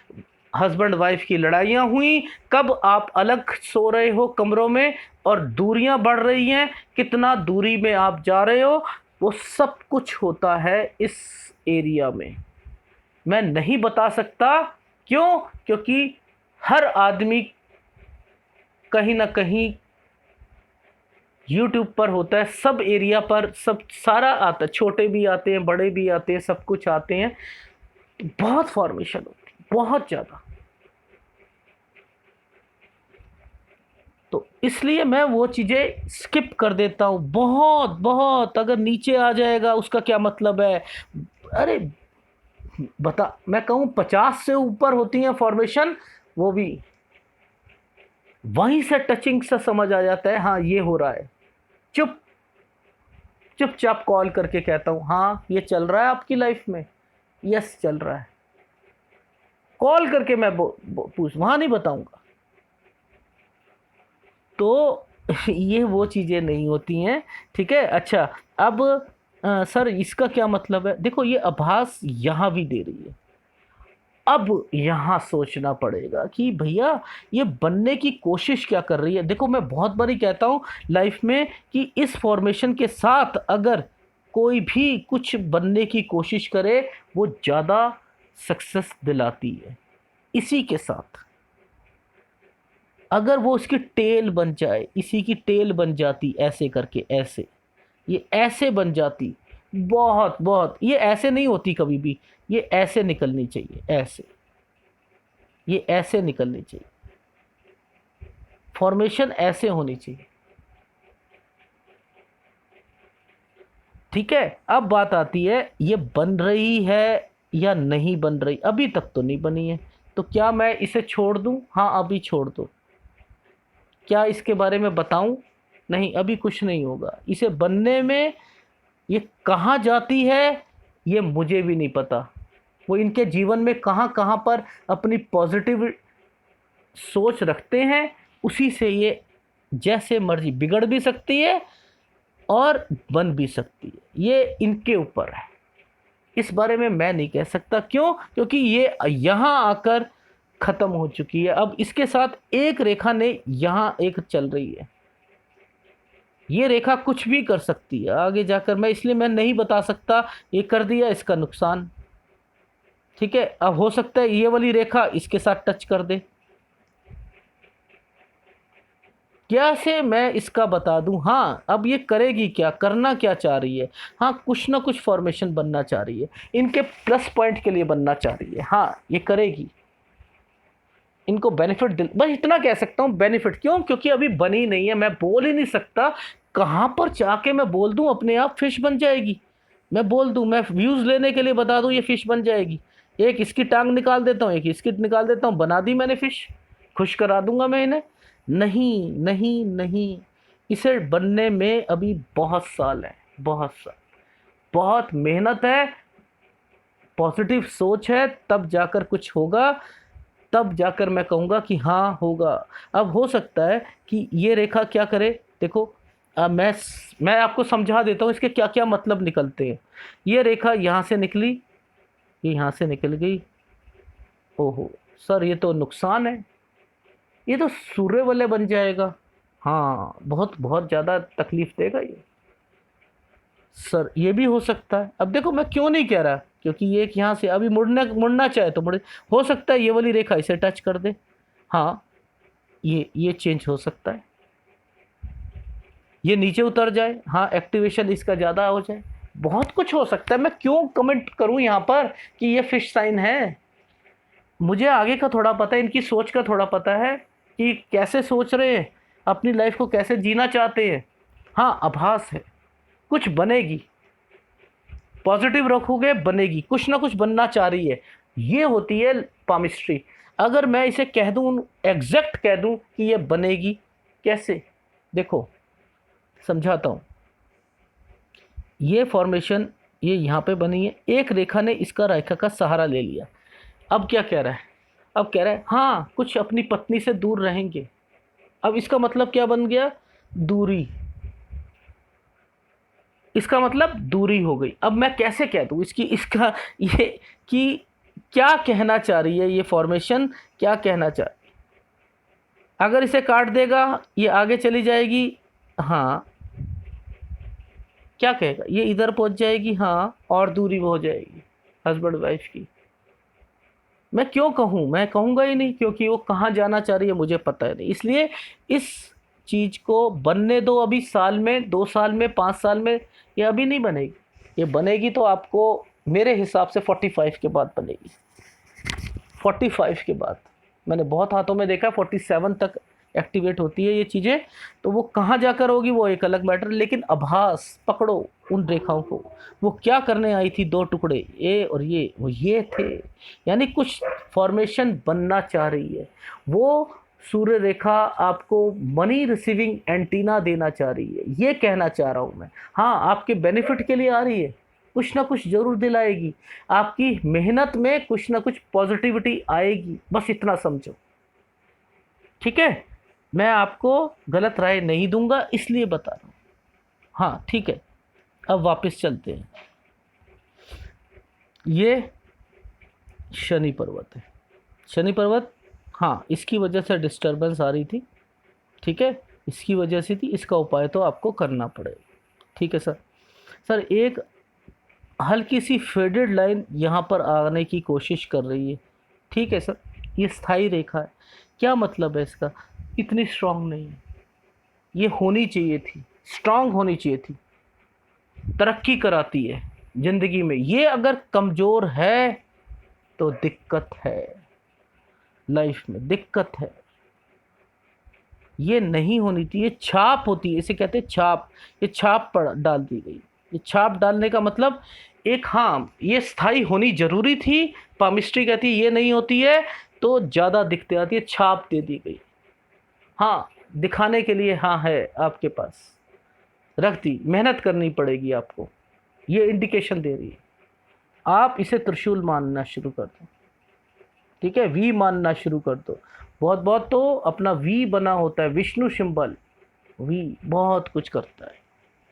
हस्बैंड वाइफ की लड़ाइयाँ हुई, कब आप अलग सो रहे हो कमरों में और दूरियां बढ़ रही हैं, कितना दूरी में आप जा रहे हो, वो सब कुछ होता है इस एरिया में। मैं नहीं बता सकता, क्यों? क्योंकि हर आदमी कहीं ना कहीं यूट्यूब पर होता है, सब एरिया पर सब सारा आता है, छोटे भी आते हैं, बड़े भी आते हैं, सब कुछ आते हैं। बहुत फॉर्मेशन होती है, बहुत ज़्यादा। तो इसलिए मैं वो चीज़ें स्किप कर देता हूँ। बहुत बहुत अगर नीचे आ जाएगा उसका क्या मतलब है? अरे बता, मैं कहूँ 50 से ऊपर होती हैं फॉर्मेशन, वो भी वहीं से टचिंग से समझ आ जाता है, हाँ ये हो रहा है। चुपचाप कॉल करके कहता हूँ, हाँ ये चल रहा है आपकी लाइफ में? यस चल रहा है। कॉल करके मैं पूछ, वहाँ नहीं बताऊँगा। तो ये वो चीज़ें नहीं होती हैं, ठीक है। अच्छा, अब सर इसका क्या मतलब है? देखो ये आभास यहाँ भी दे रही है। अब यहाँ सोचना पड़ेगा कि भैया ये बनने की कोशिश क्या कर रही है। देखो मैं बहुत बारी कहता हूँ लाइफ में कि इस फॉर्मेशन के साथ अगर कोई भी कुछ बनने की कोशिश करे, वो ज़्यादा सक्सेस दिलाती है। इसी के साथ अगर वो उसकी टेल बन जाए, इसी की टेल बन जाती, ऐसे करके ऐसे, ये ऐसे बन जाती, बहुत बहुत, ये ऐसे नहीं होती कभी भी, ये ऐसे निकलनी चाहिए, ऐसे, ये ऐसे निकलनी चाहिए, फॉर्मेशन ऐसे होनी चाहिए, ठीक है। अब बात आती है ये बन रही है या नहीं बन रही। अभी तक तो नहीं बनी है, तो क्या मैं इसे छोड़ दूं? हाँ अभी छोड़ दो। क्या इसके बारे में बताऊं? नहीं, अभी कुछ नहीं होगा इसे बनने में। ये कहाँ जाती है ये मुझे भी नहीं पता। वो इनके जीवन में कहाँ कहाँ पर अपनी पॉजिटिव सोच रखते हैं, उसी से ये जैसे मर्जी बिगड़ भी सकती है और बन भी सकती है। ये इनके ऊपर है, इस बारे में मैं नहीं कह सकता। क्यों? क्योंकि ये यहाँ आकर ख़त्म हो चुकी है। अब इसके साथ एक रेखा ने यहाँ एक चल रही है, ये रेखा कुछ भी कर सकती है आगे जाकर। मैं इसलिए मैं नहीं बता सकता ये कर दिया इसका नुकसान, ठीक है। अब हो सकता है ये वाली रेखा इसके साथ टच कर दे, कैसे मैं इसका बता दूं? हाँ अब ये करेगी क्या, करना क्या चाह रही है? हाँ कुछ ना कुछ फॉर्मेशन बनना चाह रही है, इनके प्लस पॉइंट के लिए बनना चाह रही है। हाँ ये करेगी, इनको बेनिफिट दिल, बस इतना कह सकता हूँ बेनिफिट। क्यों? क्योंकि अभी बनी नहीं है, मैं बोल ही नहीं सकता। कहाँ पर जाके मैं बोल दूँ अपने आप फिश बन जाएगी? मैं बोल दूँ, मैं व्यूज़ लेने के लिए बता दूँ ये फिश बन जाएगी? एक इसकी टांग निकाल देता हूँ, एक इसकी निकाल देता हूँ, बना दी मैंने फिश, खुश करा दूंगा मैं इन्हें। नहीं नहीं नहीं, इसे बनने में अभी बहुत साल है, बहुत साल, बहुत मेहनत है, पॉजिटिव सोच है, तब जाकर कुछ होगा, तब जाकर मैं कहूँगा कि हाँ होगा। अब हो सकता है कि ये रेखा क्या करे, देखो मैं आपको समझा देता हूँ इसके क्या क्या मतलब निकलते हैं। ये रेखा यहाँ से निकली, ये यहाँ से निकल गई, ओहो सर ये तो नुकसान है, ये तो सूर्य वाले बन जाएगा। हाँ बहुत बहुत ज़्यादा तकलीफ देगा ये सर, ये भी हो सकता है। अब देखो मैं क्यों नहीं कह रहा, क्योंकि ये एक यहाँ से अभी मुड़ना चाहे तो मुड़े, हो सकता है ये वाली रेखा इसे टच कर दे, हाँ ये चेंज हो सकता है, ये नीचे उतर जाए, हाँ एक्टिवेशन इसका ज़्यादा हो जाए, बहुत कुछ हो सकता है। मैं क्यों कमेंट करूँ यहाँ पर कि ये फिश साइन है? मुझे आगे का थोड़ा पता है, इनकी सोच का थोड़ा पता है कि कैसे सोच रहे हैं, अपनी लाइफ को कैसे जीना चाहते हैं। हाँ आभास है कुछ बनेगी, पॉजिटिव रखोगे बनेगी, कुछ ना कुछ बनना चाह रही है। ये होती है पामिस्ट्री। अगर मैं इसे कह दूं, एग्जैक्ट कह दूं कि ये बनेगी, कैसे? देखो समझाता हूँ। ये फॉर्मेशन ये यहाँ पे बनी है, एक रेखा ने इसका रेखा का सहारा ले लिया। अब क्या कह रहा है? अब कह रहा है हाँ कुछ अपनी पत्नी से दूर रहेंगे। अब इसका मतलब क्या बन गया? दूरी। इसका मतलब दूरी हो गई। अब मैं कैसे कह दूँ इसकी, इसका ये कि क्या कहना चाह रही है ये फॉर्मेशन, क्या कहना चाह, अगर इसे काट देगा ये आगे चली जाएगी, हाँ क्या कहेगा, ये इधर पहुंच जाएगी, हाँ और दूरी हो जाएगी हस्बैंड वाइफ की। मैं क्यों कहूँ, मैं कहूँगा ही नहीं, क्योंकि वो कहाँ जाना चाह रही है मुझे पता है नहीं। इसलिए इस चीज़ को बनने दो, अभी साल में, 2 साल में, 5 साल में ये अभी नहीं बनेगी। ये बनेगी तो आपको मेरे हिसाब से 45 के बाद बनेगी। 45 के बाद मैंने बहुत हाथों में देखा, 47 तक एक्टिवेट होती है ये चीज़ें। तो वो कहाँ जाकर होगी वो एक अलग मैटर, लेकिन आभास पकड़ो उन रेखाओं को। वो क्या करने आई थी, 2 टुकड़े ये और ये, वो ये थे, यानी कुछ फॉर्मेशन बनना चाह रही है। वो सूर्य रेखा आपको मनी रिसीविंग एंटीना देना चाह रही है, ये कहना चाह रहा हूँ मैं। हाँ आपके बेनिफिट के लिए आ रही है, कुछ ना कुछ ज़रूर दिलाएगी, आपकी मेहनत में कुछ ना कुछ पॉजिटिविटी आएगी, बस इतना समझो। ठीक है, मैं आपको गलत राय नहीं दूंगा इसलिए बता रहा हूँ। हाँ ठीक है, अब वापस चलते हैं। ये शनि पर्वत है, शनि पर्वत, हाँ इसकी वजह से डिस्टरबेंस आ रही थी। ठीक है, इसकी वजह से थी, इसका उपाय तो आपको करना पड़ेगा। ठीक है सर। सर एक हल्की सी फेडेड लाइन यहाँ पर आने की कोशिश कर रही है। ठीक है सर, ये स्थायी रेखा है, क्या मतलब है इसका? इतनी स्ट्रांग नहीं है, ये होनी चाहिए थी, स्ट्रांग होनी चाहिए थी, तरक्की कराती है ज़िंदगी में। ये अगर कमज़ोर है तो दिक्कत है, लाइफ में दिक्कत है। ये नहीं होनी चाहिए, ये छाप होती है, इसे कहते हैं छाप। ये छाप पर डाल दी गई। ये छाप डालने का मतलब एक, हाँ ये स्थायी होनी जरूरी थी, पामिस्ट्री कहती है ये नहीं होती है तो ज़्यादा दिक्कतें आती है, छाप दे दी गई। हाँ दिखाने के लिए हाँ है आपके पास, रख दी, मेहनत करनी पड़ेगी आपको, ये इंडिकेशन दे रही है। आप इसे त्रिशूल मानना शुरू कर दो। ठीक है, वी मानना शुरू कर दो। बहुत बहुत तो अपना वी बना होता है, विष्णु सिंबल, वी बहुत कुछ करता है,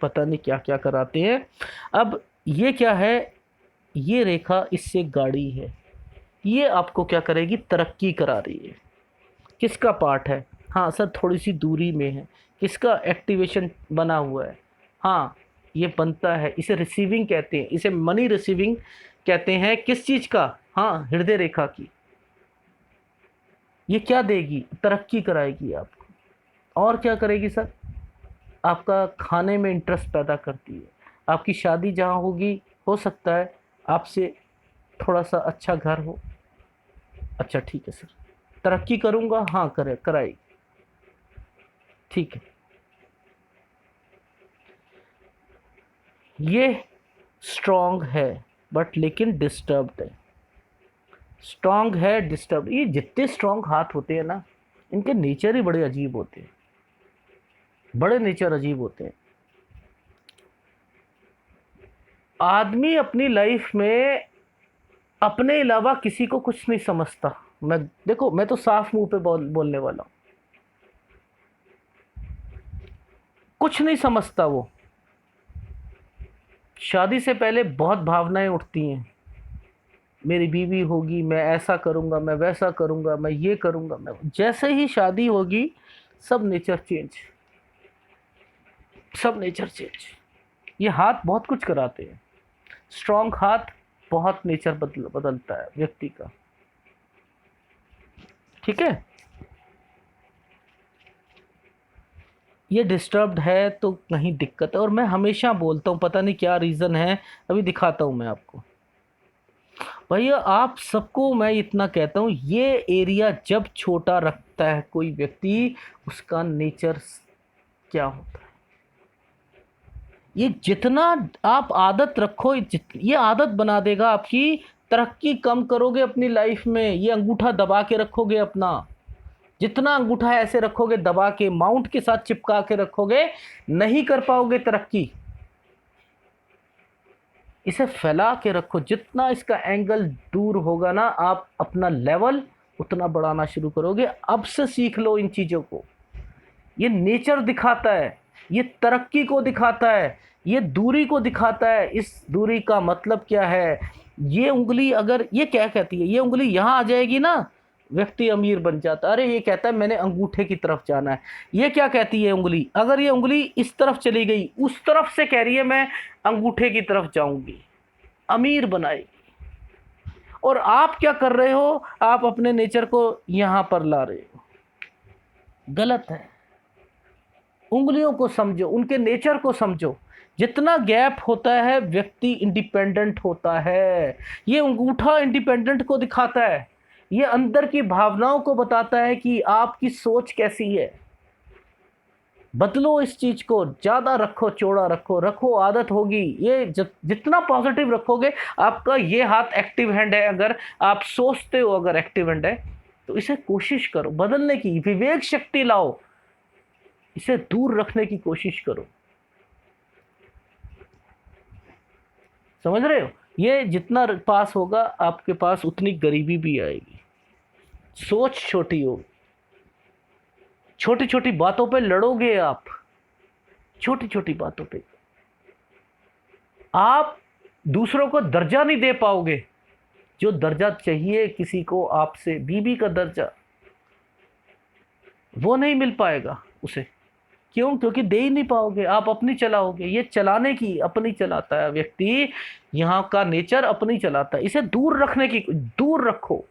पता नहीं क्या क्या कराते हैं। अब ये क्या है, ये रेखा इससे गाड़ी है, ये आपको क्या करेगी, तरक्की करा रही है। किसका पार्ट है? हाँ सर थोड़ी सी दूरी में है। किसका एक्टिवेशन बना हुआ है? हाँ ये बनता है, इसे रिसीविंग कहते हैं, इसे मनी रिसीविंग कहते हैं। किस चीज़ का? हाँ हृदय रेखा की। ये क्या देगी, तरक्की कराएगी आपको। और क्या करेगी सर? आपका खाने में इंटरेस्ट पैदा करती है। आपकी शादी जहाँ होगी, हो सकता है आपसे थोड़ा सा अच्छा घर हो। अच्छा ठीक है सर, तरक्की करूँगा, हाँ करे कराएगी। ठीक है, ये स्ट्रॉन्ग है बट लेकिन डिस्टर्ब्ड है। स्ट्रॉन्ग है डिस्टर्ब, ये जितने स्ट्रॉन्ग हाथ होते हैं ना, इनके नेचर ही बड़े अजीब होते हैं, बड़े नेचर अजीब होते हैं। आदमी अपनी लाइफ में अपने अलावा किसी को कुछ नहीं समझता। मैं देखो, मैं तो साफ मुंह पे बोलने वाला हूँ, कुछ नहीं समझता वो। शादी से पहले बहुत भावनाएं उठती हैं, मेरी बीवी होगी, मैं ऐसा करूँगा, मैं वैसा करूँगा, मैं ये करूँगा, मैं, जैसे ही शादी होगी सब नेचर चेंज, सब नेचर चेंज। ये हाथ बहुत कुछ कराते हैं, स्ट्रॉन्ग हाथ बहुत नेचर बदलता है व्यक्ति का। ठीक है, ये डिस्टर्ब्ड है तो कहीं दिक्कत है। और मैं हमेशा बोलता हूँ, पता नहीं क्या रीज़न है, अभी दिखाता हूँ मैं आपको। भैया आप सबको मैं इतना कहता हूँ, ये एरिया जब छोटा रखता है कोई व्यक्ति, उसका नेचर क्या होता है, ये जितना आप आदत रखो, ये आदत बना देगा आपकी। तरक्की कम करोगे अपनी लाइफ में, ये अंगूठा दबा के रखोगे अपना, जितना अंगूठा ऐसे रखोगे दबा के, माउंट के साथ चिपका के रखोगे, नहीं कर पाओगे तरक्की। इसे फैला के रखो, जितना इसका एंगल दूर होगा ना, आप अपना लेवल उतना बढ़ाना शुरू करोगे। अब से सीख लो इन चीज़ों को। ये नेचर दिखाता है, ये तरक्की को दिखाता है, ये दूरी को दिखाता है। इस दूरी का मतलब क्या है? ये उंगली अगर ये क्या कहती है, ये उंगली यहाँ आ जाएगी ना, व्यक्ति अमीर बन जाता। अरे ये कहता है मैंने अंगूठे की तरफ जाना है। ये क्या कहती है उंगली? अगर ये उंगली इस तरफ चली गई, उस तरफ से कह रही है मैं अंगूठे की तरफ जाऊंगी, अमीर बनाएगी। और आप क्या कर रहे हो? आप अपने नेचर को यहां पर ला रहे हो। गलत है। उंगलियों को समझो, उनके नेचर को समझो। जितना गैप होता है व्यक्ति इंडिपेंडेंट होता है। ये अंगूठा इंडिपेंडेंट को दिखाता है, ये अंदर की भावनाओं को बताता है कि आपकी सोच कैसी है। बदलो इस चीज को, ज्यादा रखो, चौड़ा रखो, रखो, आदत होगी। ये जितना पॉजिटिव रखोगे, आपका ये हाथ एक्टिव हैंड है, अगर आप सोचते हो अगर एक्टिव हैंड है तो इसे कोशिश करो बदलने की, विवेक शक्ति लाओ, इसे दूर रखने की कोशिश करो। समझ रहे हो? ये जितना पास होगा आपके पास उतनी गरीबी भी आएगी। सोच छोटी होगी, छोटी छोटी बातों पे लड़ोगे आप, छोटी छोटी बातों पे आप दूसरों को दर्जा नहीं दे पाओगे। जो दर्जा चाहिए किसी को आपसे, बीबी का दर्जा, वो नहीं मिल पाएगा उसे। क्यों? क्योंकि दे ही नहीं पाओगे, आप अपनी चलाओगे। ये चलाने की, अपनी चलाता है व्यक्ति, यहाँ का नेचर अपनी चलाता है। इसे दूर रखने की, दूर रखो।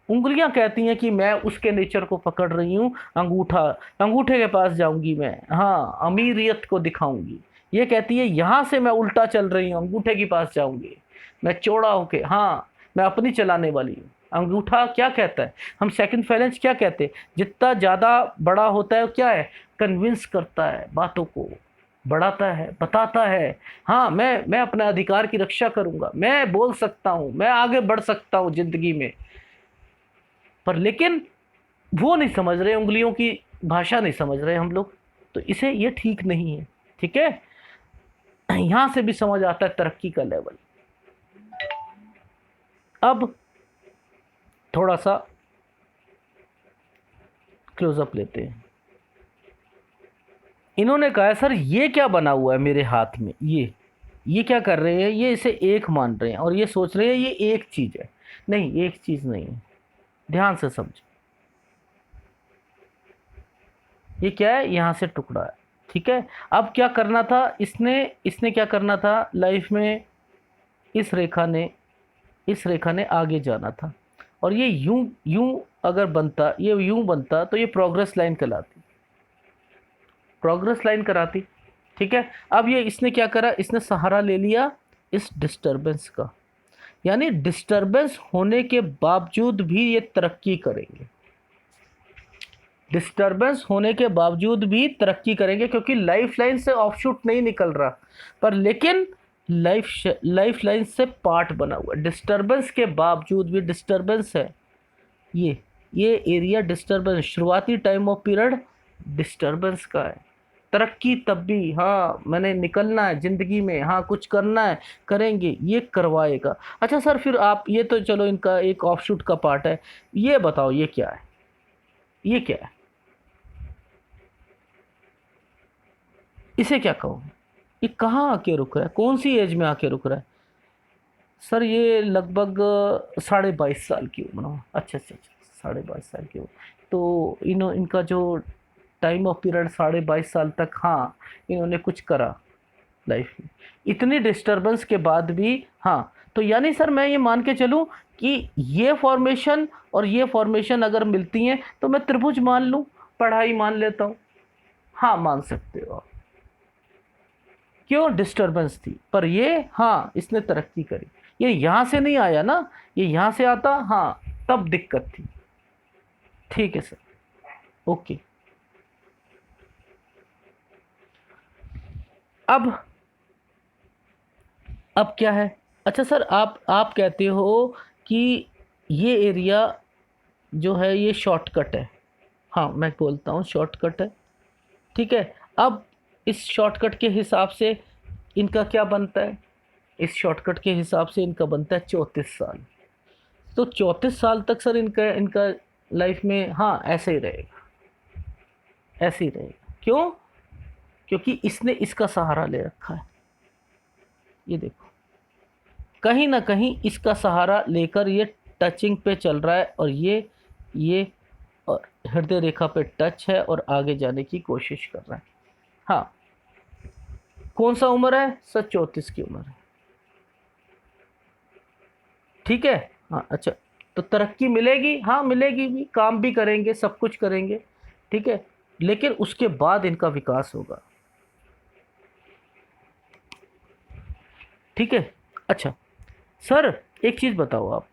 उंगलियां कहती हैं कि मैं उसके नेचर को पकड़ रही हूँ, अंगूठा, अंगूठे के पास जाऊंगी मैं, हाँ अमीरियत को दिखाऊंगी। ये कहती है यहाँ से मैं उल्टा चल रही हूँ, अंगूठे के पास जाऊंगी मैं चौड़ा होके, हाँ मैं अपनी चलाने वाली हूँ। अंगूठा क्या कहता है? हम सेकंड फैलेंस क्या कहते हैं? जितना ज़्यादा बड़ा होता है क्या है? कन्विंस करता है, बातों को बढ़ाता है, बताता है, हाँ मैं अपने अधिकार की रक्षा करूंगा, मैं बोल सकता हूँ, मैं आगे बढ़ सकता हूँ जिंदगी में। पर लेकिन वो नहीं समझ रहे, उंगलियों की भाषा नहीं समझ रहे हम लोग, तो इसे ये ठीक नहीं है। ठीक है, यहां से भी समझ आता है तरक्की का लेवल। अब थोड़ा सा क्लोजअप लेते हैं। इन्होंने कहा सर ये क्या बना हुआ है मेरे हाथ में, ये क्या कर रहे हैं? ये इसे एक मान रहे हैं और ये सोच रहे हैं ये एक चीज है। नहीं, एक चीज नहीं है, ध्यान से समझो। ये क्या है? यहां से टुकड़ा है। ठीक है, अब क्या करना था इसने? इसने क्या करना था लाइफ में? इस रेखा ने आगे जाना था, और ये यूं यूं अगर बनता, ये यूं बनता तो ये प्रोग्रेस लाइन कहलाती, प्रोग्रेस लाइन कराती। ठीक है, अब ये इसने क्या करा? इसने सहारा ले लिया इस डिस्टरबेंस का, यानी डिस्टरबेंस होने के बावजूद भी ये तरक्की करेंगे। डिस्टरबेंस होने के बावजूद भी तरक्की करेंगे, क्योंकि लाइफ लाइन से ऑफशूट नहीं निकल रहा, पर लेकिन लाइफ लाइन से पार्ट बना हुआ। डिस्टरबेंस के बावजूद भी डिस्टरबेंस है, ये एरिया डिस्टरबेंस, शुरुआती टाइम ऑफ पीरियड डिस्टरबेंस का है। तरक्की तब भी, हाँ मैंने निकलना है ज़िंदगी में, हाँ कुछ करना है, करेंगे, ये करवाएगा। अच्छा सर, फिर आप ये तो चलो इनका एक ऑफशूट का पार्ट है, ये बताओ ये क्या है? ये क्या है? इसे क्या कहोगे? ये कहाँ आके रुक रहा है? कौन सी एज में आके रुक रहा है? सर ये लगभग 22.5 साल की उम्र हो। अच्छा अच्छा अच्छा, 22.5 साल की उम्र। तो इनका जो टाइम ऑफ पीरियड 22.5 साल तक, हाँ इन्होंने कुछ करा लाइफ में, इतनी डिस्टरबेंस के बाद भी। हाँ, तो यानी सर मैं ये मान के चलूँ कि ये फॉर्मेशन और ये फॉर्मेशन अगर मिलती हैं तो मैं त्रिभुज मान लूँ, पढ़ाई मान लेता हूँ। हाँ मान सकते हो आप। क्यों? डिस्टरबेंस थी, पर ये हाँ इसने तरक्की करी। ये यहाँ से नहीं आया ना, ये यहाँ से आता, हाँ तब दिक्कत थी। ठीक है सर, ओके। अब क्या है? अच्छा सर, आप कहते हो कि ये एरिया जो है ये शॉर्टकट है। हाँ मैं बोलता हूँ शॉर्टकट है। ठीक है, अब इस शॉर्टकट के हिसाब से इनका क्या बनता है? इस शॉर्टकट के हिसाब से इनका बनता है 34 साल। तो 34 साल तक सर इनका इनका लाइफ में हाँ ऐसे ही रहेगा, ऐसे ही रहेगा। क्यों? क्योंकि इसने इसका सहारा ले रखा है। ये देखो, कहीं ना कहीं इसका सहारा लेकर ये टचिंग पे चल रहा है, और ये और हृदय रेखा पे टच है और आगे जाने की कोशिश कर रहा है। हाँ, कौन सा उम्र है सर? 34 की उम्र है। ठीक है। हाँ अच्छा, तो तरक्की मिलेगी, हाँ मिलेगी भी, काम भी करेंगे, सब कुछ करेंगे, ठीक है, लेकिन उसके बाद इनका विकास होगा। ठीक है। अच्छा सर, एक चीज़ बताओ आप,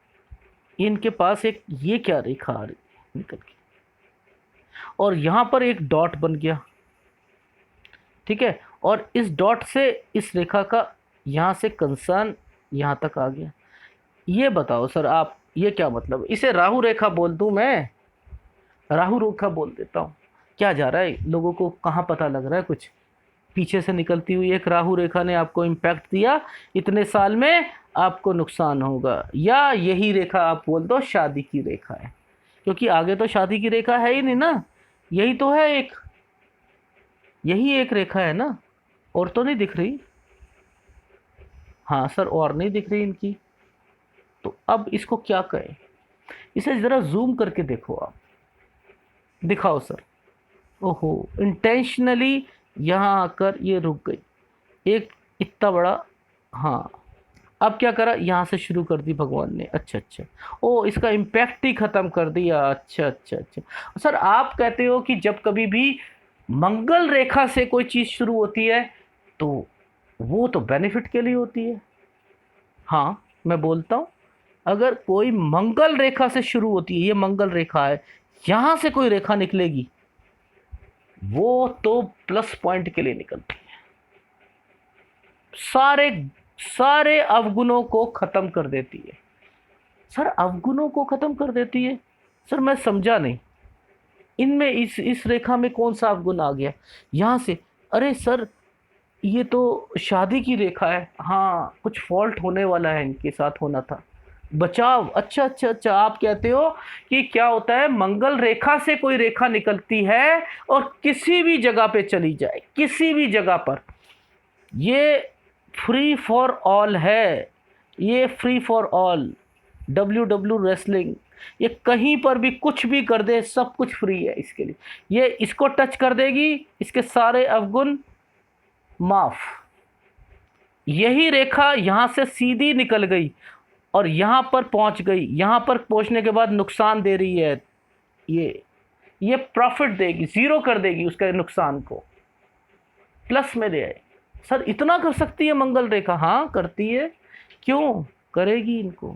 इनके पास एक ये क्या रेखा आ रही है निकल के, और यहाँ पर एक डॉट बन गया, ठीक है, और इस डॉट से इस रेखा का यहाँ से कंसर्न यहाँ तक आ गया। ये बताओ सर आप, ये क्या मतलब? इसे राहु रेखा बोल दूं मैं? राहु रेखा बोल देता हूँ। क्या जा रहा है, लोगों को कहाँ पता लग रहा है कुछ? पीछे से निकलती हुई एक राहु रेखा ने आपको इम्पैक्ट दिया, इतने साल में आपको नुकसान होगा, या यही रेखा आप बोल दो शादी की रेखा है, क्योंकि आगे तो शादी की रेखा है ही नहीं ना, यही तो है एक, यही एक रेखा है ना, और तो नहीं दिख रही। हाँ सर, और नहीं दिख रही इनकी, तो अब इसको क्या कहें? इसे ज़रा जूम करके देखो आप, दिखाओ सर। ओहो, इंटेंशनली यहाँ आकर ये रुक गई, एक इतना बड़ा। हाँ, अब क्या करा, यहाँ से शुरू कर दी भगवान ने। अच्छा अच्छा, ओ इसका इम्पैक्ट ही ख़त्म कर दिया। अच्छा अच्छा अच्छा सर, आप कहते हो कि जब कभी भी मंगल रेखा से कोई चीज़ शुरू होती है तो वो तो बेनिफिट के लिए होती है। हाँ, मैं बोलता हूँ, अगर कोई मंगल रेखा से शुरू होती है, ये मंगल रेखा है, यहाँ से कोई रेखा निकलेगी, वो तो प्लस पॉइंट के लिए निकलती है, सारे सारे अवगुणों को खत्म कर देती है। सर अवगुणों को खत्म कर देती है? सर मैं समझा नहीं, इनमें इस रेखा में कौन सा अवगुण आ गया यहाँ से? अरे सर, ये तो शादी की रेखा है, हाँ कुछ फॉल्ट होने वाला है, इनके साथ होना था, बचाव। अच्छा अच्छा अच्छा, आप कहते हो कि क्या होता है, मंगल रेखा से कोई रेखा निकलती है और किसी भी जगह पे चली जाए, किसी भी जगह पर, ये फ्री फॉर ऑल है, ये free for all, W wrestling, ये कहीं पर भी कुछ भी कर दे, सब कुछ फ्री है इसके लिए। ये इसको टच कर देगी, इसके सारे अवगुण माफ। यही रेखा यहाँ से सीधी निकल गई और यहाँ पर पहुँच गई, यहाँ पर पहुँचने के बाद नुकसान दे रही है, ये प्रॉफिट देगी, ज़ीरो कर देगी उसके नुकसान को, प्लस में ले आए। सर इतना कर सकती है मंगल रेखा? हाँ करती है, क्यों करेगी इनको,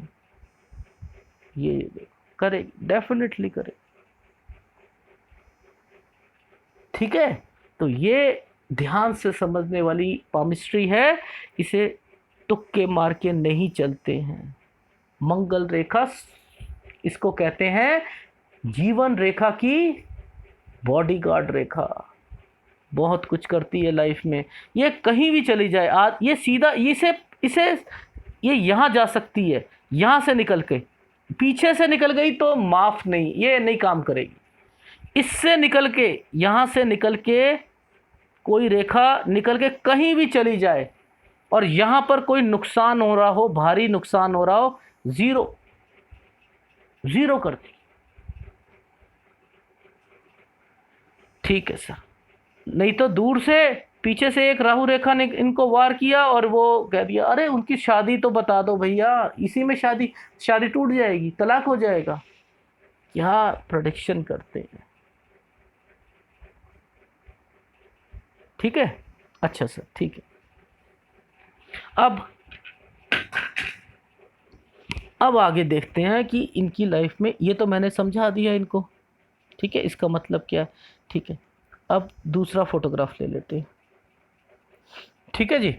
ये देखो करेगी, डेफिनेटली करेगी। ठीक है, तो ये ध्यान से समझने वाली पामिस्ट्री है, इसे तुक्के मार के नहीं चलते हैं। मंगल रेखा, इसको कहते हैं जीवन रेखा की बॉडीगार्ड रेखा, बहुत कुछ करती है लाइफ में, ये कहीं भी चली जाए, आज ये सीधा इसे इसे ये यहाँ जा सकती है, यहाँ से निकल के, पीछे से निकल गई तो माफ नहीं, ये नहीं काम करेगी। इससे निकल के, यहाँ से निकल के कोई रेखा निकल के कहीं भी चली जाए और यहाँ पर कोई नुकसान हो रहा हो, भारी नुकसान हो रहा हो, ज़ीरो ज़ीरो करती। ठीक है सर, नहीं तो दूर से पीछे से एक राहु रेखा ने इनको वार किया और वो कह दिया, अरे उनकी शादी तो बता दो भैया, इसी में शादी शादी टूट जाएगी, तलाक हो जाएगा। क्या प्रेडिक्शन करते हैं। ठीक है। अच्छा सर, ठीक है। अब आगे देखते हैं कि इनकी लाइफ में, ये तो मैंने समझा दिया इनको, ठीक है, इसका मतलब क्या है। ठीक है, अब दूसरा फोटोग्राफ ले लेते हैं। ठीक है जी।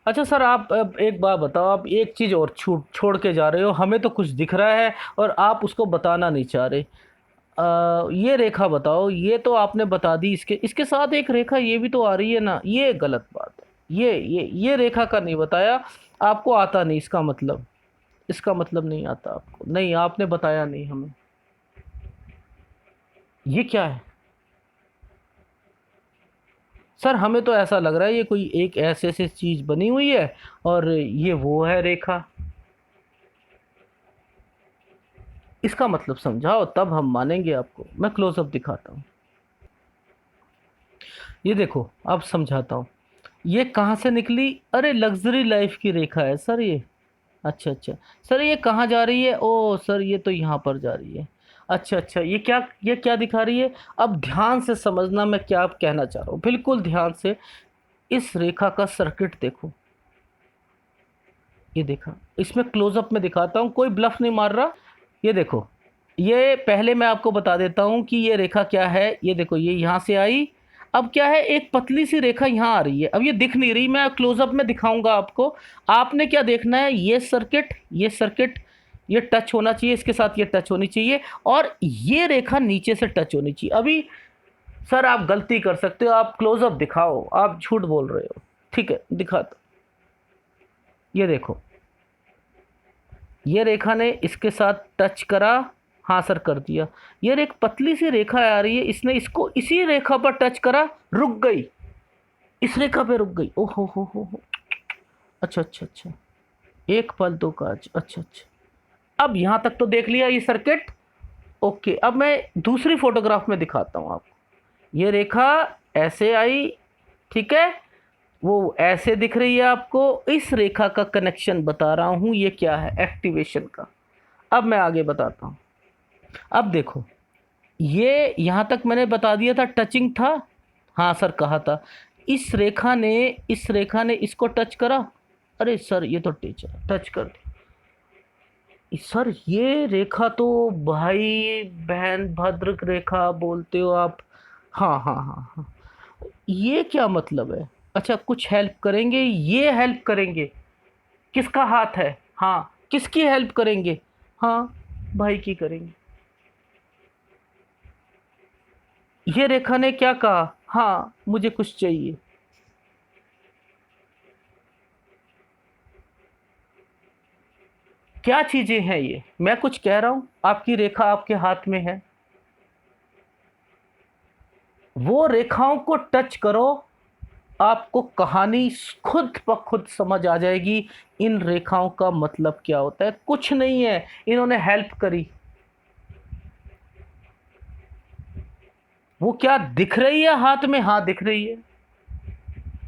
अच्छा सर, आप अब एक बात बताओ, आप एक चीज़ और छोड़ के जा रहे हो, हमें तो कुछ दिख रहा है और आप उसको बताना नहीं चाह रहे। ये रेखा बताओ, ये तो आपने बता दी, इसके इसके साथ एक रेखा ये भी तो आ रही है ना, ये गलत बात है, ये रेखा का नहीं बताया, आपको आता नहीं इसका मतलब। इसका मतलब नहीं आता आपको? नहीं, आपने बताया नहीं हमें। ये क्या है सर? हमें तो ऐसा लग रहा है ये कोई एक ऐसे ऐसे चीज बनी हुई है और ये वो है रेखा। इसका मतलब समझाओ, तब हम मानेंगे आपको। मैं क्लोजअप दिखाता हूँ। ये देखो, अब समझाता हूँ। ये कहाँ से निकली? अरे लग्जरी लाइफ की रेखा है सर ये। अच्छा अच्छा। सर ये कहाँ जा रही है? ओ सर, ये तो यहाँ पर जा रही है। अच्छा अच्छा, ये क्या दिखा रही है? अब ध्यान से समझना मैं क्या कहना चाह रहा हूँ, बिल्कुल ध्यान से। इस रेखा का सर्किट देखो। ये देखा, इसमें क्लोजअप में दिखाता हूँ, कोई ब्लफ नहीं मार रहा। ये देखो, ये पहले मैं आपको बता देता हूँ कि ये रेखा क्या है। ये देखो, ये यहाँ से आई। अब क्या है, एक पतली सी रेखा यहाँ आ रही है। अब ये दिख नहीं रही, मैं क्लोजअप में दिखाऊंगा आपको। आपने क्या देखना है, ये सर्किट, ये सर्किट, ये टच होना चाहिए, इसके साथ ये टच होनी चाहिए, और ये रेखा नीचे से टच होनी चाहिए। अभी सर आप गलती कर सकते हो, आप क्लोजअप दिखाओ, आप झूठ बोल रहे हो। ठीक है, दिखाता। ये देखो, ये रेखा ने इसके साथ टच करा। हाँ सर, कर दिया। ये एक पतली सी रेखा आ रही है, इसने इसको इसी रेखा पर टच करा, रुक गई, इस रेखा पे रुक गई। ओहो हो। अच्छा अच्छा अच्छा, एक पल दो काज। अच्छा अच्छा, अब यहां तक तो देख लिया ये सर्किट। ओके, अब मैं दूसरी फोटोग्राफ में दिखाता हूं आपको। ये रेखा ऐसे आई, ठीक है, वो ऐसे दिख रही है आपको। इस रेखा का कनेक्शन बता रहा हूं, ये क्या है, एक्टिवेशन का। अब मैं आगे बताता हूं। अब देखो, ये यहाँ तक मैंने बता दिया था, टचिंग था। हाँ सर, कहा था। इस रेखा ने इसको टच करा। अरे सर, ये तो टच कर दी। सर ये रेखा तो भाई बहन भद्र रेखा बोलते हो आप। हाँ हाँ हाँ हाँ। ये क्या मतलब है? अच्छा, कुछ हेल्प करेंगे? ये हेल्प करेंगे? किसका हाथ है? हाँ, किसकी हेल्प करेंगे? हाँ, भाई की करेंगे। ये रेखा ने क्या कहा? हाँ, मुझे कुछ चाहिए। क्या चीजें हैं ये? मैं कुछ कह रहा हूं, आपकी रेखा आपके हाथ में है, वो रेखाओं को टच करो, आपको कहानी खुद ब खुद समझ आ जाएगी। इन रेखाओं का मतलब क्या होता है? कुछ नहीं है, इन्होंने हेल्प करी। वो क्या दिख रही है हाथ में? हाँ, दिख रही है।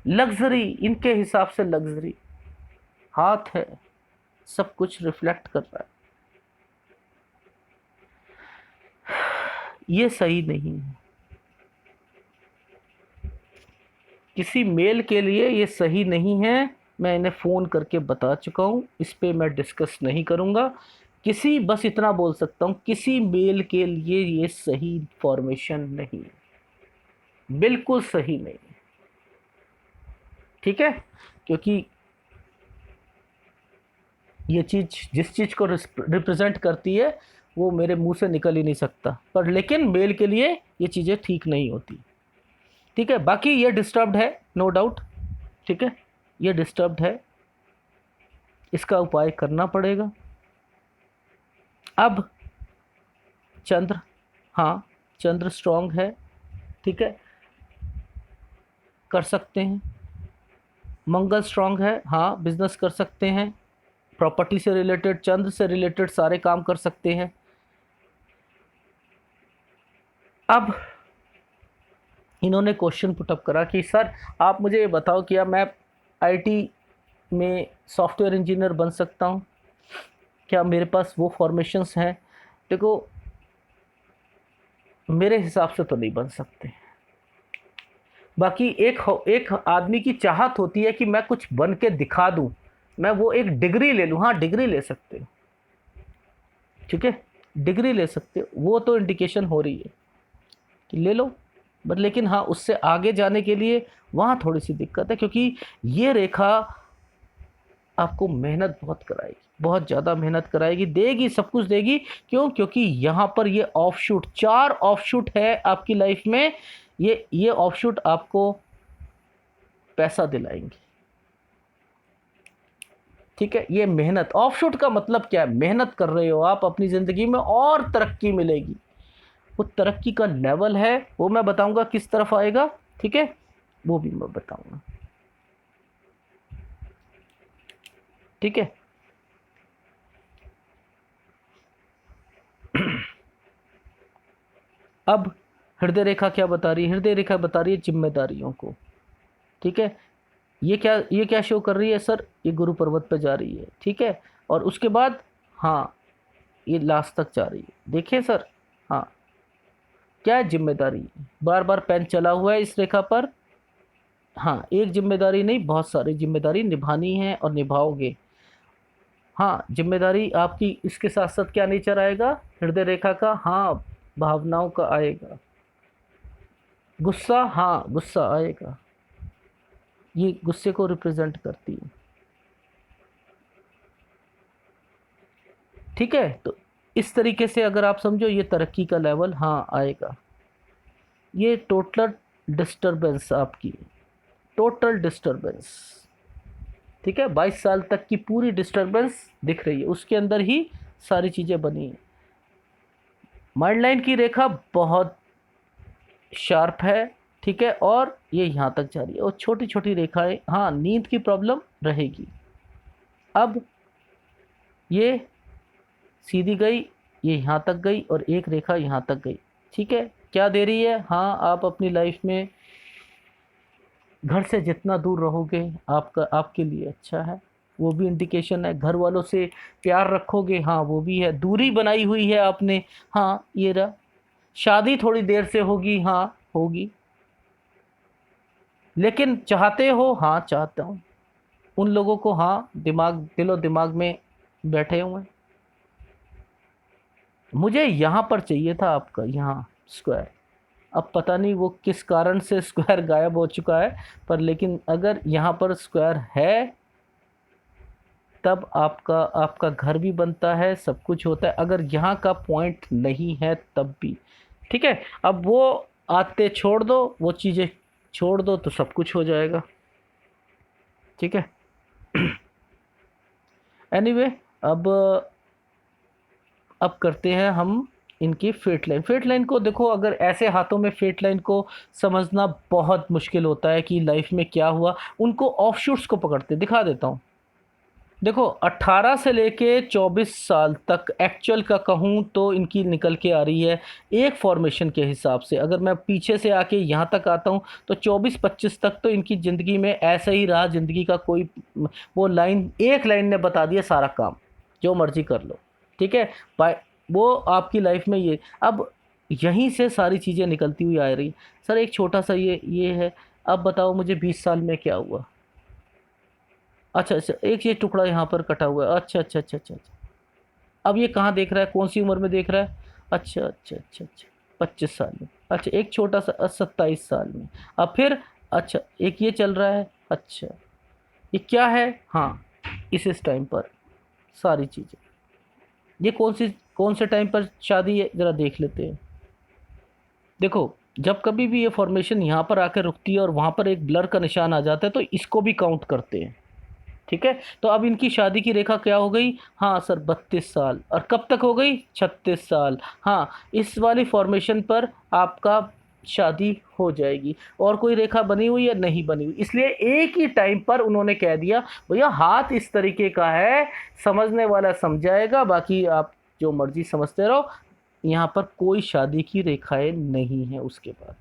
लग्जरी, इनके हिसाब से लग्जरी हाथ है, सब कुछ रिफ्लेक्ट कर रहा है। ये सही नहीं है, किसी मेल के लिए ये सही नहीं है। मैं इन्हें फ़ोन करके बता चुका हूँ, इस पे मैं डिस्कस नहीं करूँगा। किसी, बस इतना बोल सकता हूँ, किसी मेल के लिए ये सही फॉर्मेशन नहीं है, बिल्कुल सही नहीं है। ठीक है, क्योंकि ये चीज़ जिस चीज़ को रिप्रेजेंट करती है, वो मेरे मुंह से निकल ही नहीं सकता, पर लेकिन मेल के लिए ये चीज़ें ठीक नहीं होती। ठीक है, बाकी ये डिस्टर्ब्ड है, नो डाउट। ठीक है, ये डिस्टर्ब्ड है, इसका उपाय करना पड़ेगा। अब चंद्र, हाँ, चंद्र स्ट्रांग है, ठीक है, कर सकते हैं। मंगल स्ट्रांग है, हाँ, बिजनेस कर सकते हैं। प्रॉपर्टी से रिलेटेड, चंद्र से रिलेटेड सारे काम कर सकते हैं। अब इन्होंने क्वेश्चन पुटअप करा कि सर आप मुझे ये बताओ, क्या मैं आईटी में सॉफ्टवेयर इंजीनियर बन सकता हूँ? क्या मेरे पास वो फॉर्मेशंस हैं? देखो, मेरे हिसाब से तो नहीं बन सकते। बाकी एक आदमी की चाहत होती है कि मैं कुछ बन के दिखा दूं, मैं वो एक डिग्री ले लूं। हाँ, डिग्री ले सकते हो, ठीक है, डिग्री ले सकते हो, वो तो इंडिकेशन हो रही है कि ले लो। बट लेकिन हाँ, उससे आगे जाने के लिए वहाँ थोड़ी सी दिक्कत है, क्योंकि ये रेखा आपको मेहनत बहुत कराएगी, बहुत ज़्यादा मेहनत कराएगी, देगी, सब कुछ देगी। क्यों? क्योंकि यहाँ पर ये ऑफशूट, 4 ऑफशूट है आपकी लाइफ में। ये ऑफशूट आपको पैसा दिलाएंगे। ठीक है, ये मेहनत, ऑफशूट का मतलब क्या है, मेहनत कर रहे हो आप अपनी ज़िंदगी में और तरक्की मिलेगी। वो तरक्की का लेवल है, वो मैं बताऊंगा किस तरफ आएगा, ठीक है, वो भी मैं बताऊंगा, ठीक है। अब हृदय रेखा क्या बता रही है, हृदय रेखा बता रही है जिम्मेदारियों को, ठीक है। ये क्या शो कर रही है सर, ये गुरु पर्वत पे जा रही है, ठीक है। और उसके बाद हाँ, ये लास्ट तक जा रही है, देखिए सर। हाँ, क्या है जिम्मेदारी, बार बार पेन चला हुआ है इस रेखा पर। हाँ, एक जिम्मेदारी नहीं, बहुत सारी जिम्मेदारी निभानी है और निभाओगे। हाँ, जिम्मेदारी आपकी, इसके साथ साथ क्या नेचर आएगा हृदय रेखा का, हाँ, भावनाओं का आएगा। गुस्सा, हाँ, गुस्सा आएगा, ये गुस्से को रिप्रेजेंट करती है, ठीक है। तो इस तरीके से अगर आप समझो, ये तरक्की का लेवल हाँ आएगा। ये टोटल डिस्टरबेंस आपकी, टोटल डिस्टरबेंस, ठीक है, 22 साल तक की पूरी डिस्टरबेंस दिख रही है, उसके अंदर ही सारी चीज़ें बनी हैं। माइंड लाइन की रेखा बहुत शार्प है, ठीक है, और ये यहाँ तक जा रही है, और छोटी छोटी रेखाएं, हाँ, नींद की प्रॉब्लम रहेगी। अब ये सीधी गई, ये यहाँ तक गई, और एक रेखा यहाँ तक गई, ठीक है। क्या दे रही है, हाँ, आप अपनी लाइफ में घर से जितना दूर रहोगे आपका, आपके लिए अच्छा है, वो भी इंडिकेशन है। घर वालों से प्यार रखोगे, हाँ, वो भी है। दूरी बनाई हुई है आपने, हाँ, ये रहा। शादी थोड़ी देर से होगी, हाँ, होगी, लेकिन चाहते हो, हाँ, चाहता हूँ उन लोगों को, हाँ, दिमाग, दिलो दिमाग में बैठे हुए हैं। मुझे यहाँ पर चाहिए था आपका, यहाँ स्क्वायर, अब पता नहीं वो किस कारण से स्क्वायर गायब हो चुका है, पर लेकिन अगर यहाँ पर स्क्वायर है, तब आपका आपका घर भी बनता है, सब कुछ होता है। अगर यहाँ का पॉइंट नहीं है तब भी, ठीक है। अब वो आते छोड़ दो, वो चीज़ें छोड़ दो, तो सब कुछ हो जाएगा, ठीक है। एनीवे, अब अब करते हैं हम इनकी फेट लाइन। फेट लाइन को देखो, अगर ऐसे हाथों में फेट लाइन को समझना बहुत मुश्किल होता है कि लाइफ में क्या हुआ, उनको ऑफशूट्स को पकड़ते, दिखा देता हूँ। देखो, 18 से लेके 24 साल तक एक्चुअल का कहूँ तो इनकी निकल के आ रही है एक फॉर्मेशन के हिसाब से। अगर मैं पीछे से आके यहाँ तक आता हूँ तो 24-25 तक तो इनकी ज़िंदगी में ऐसा ही रहा, ज़िंदगी का कोई, वो लाइन, एक लाइन ने बता दिया सारा काम, जो मर्जी कर लो, ठीक है। बाय, वो आपकी लाइफ में ये, अब यहीं से सारी चीज़ें निकलती हुई आ रही। सर एक छोटा सा ये है, अब बताओ मुझे 20 साल में क्या हुआ। अच्छा अच्छा, एक ये टुकड़ा यहाँ पर कटा हुआ है, अच्छा अच्छा अच्छा अच्छा अच्छा। अब ये कहाँ देख रहा है, कौन सी उम्र में देख रहा है, अच्छा अच्छा अच्छा अच्छा, 25 साल में, अच्छा, एक छोटा सा 27 साल में। अब फिर, अच्छा, एक ये चल रहा है, अच्छा, ये क्या है, हाँ, इस टाइम पर सारी चीज़ें, ये कौन से टाइम पर शादी है, ज़रा देख लेते हैं। देखो, जब कभी भी ये फॉर्मेशन यहाँ पर आकर रुकती है और वहाँ पर एक ब्लर का निशान आ जाता है, तो इसको भी काउंट करते हैं, ठीक है। तो अब इनकी शादी की रेखा क्या हो गई, हाँ सर, 32 साल, और कब तक हो गई, 36 साल। हाँ, इस वाली फॉर्मेशन पर आपका शादी हो जाएगी। और कोई रेखा बनी हुई है, नहीं बनी हुई, इसलिए एक ही टाइम पर उन्होंने कह दिया भैया हाथ इस तरीके का है, समझने वाला समझाएगा, बाकी आप जो मर्जी समझते रहो, यहाँ पर कोई शादी की रेखाएं नहीं है उसके बाद।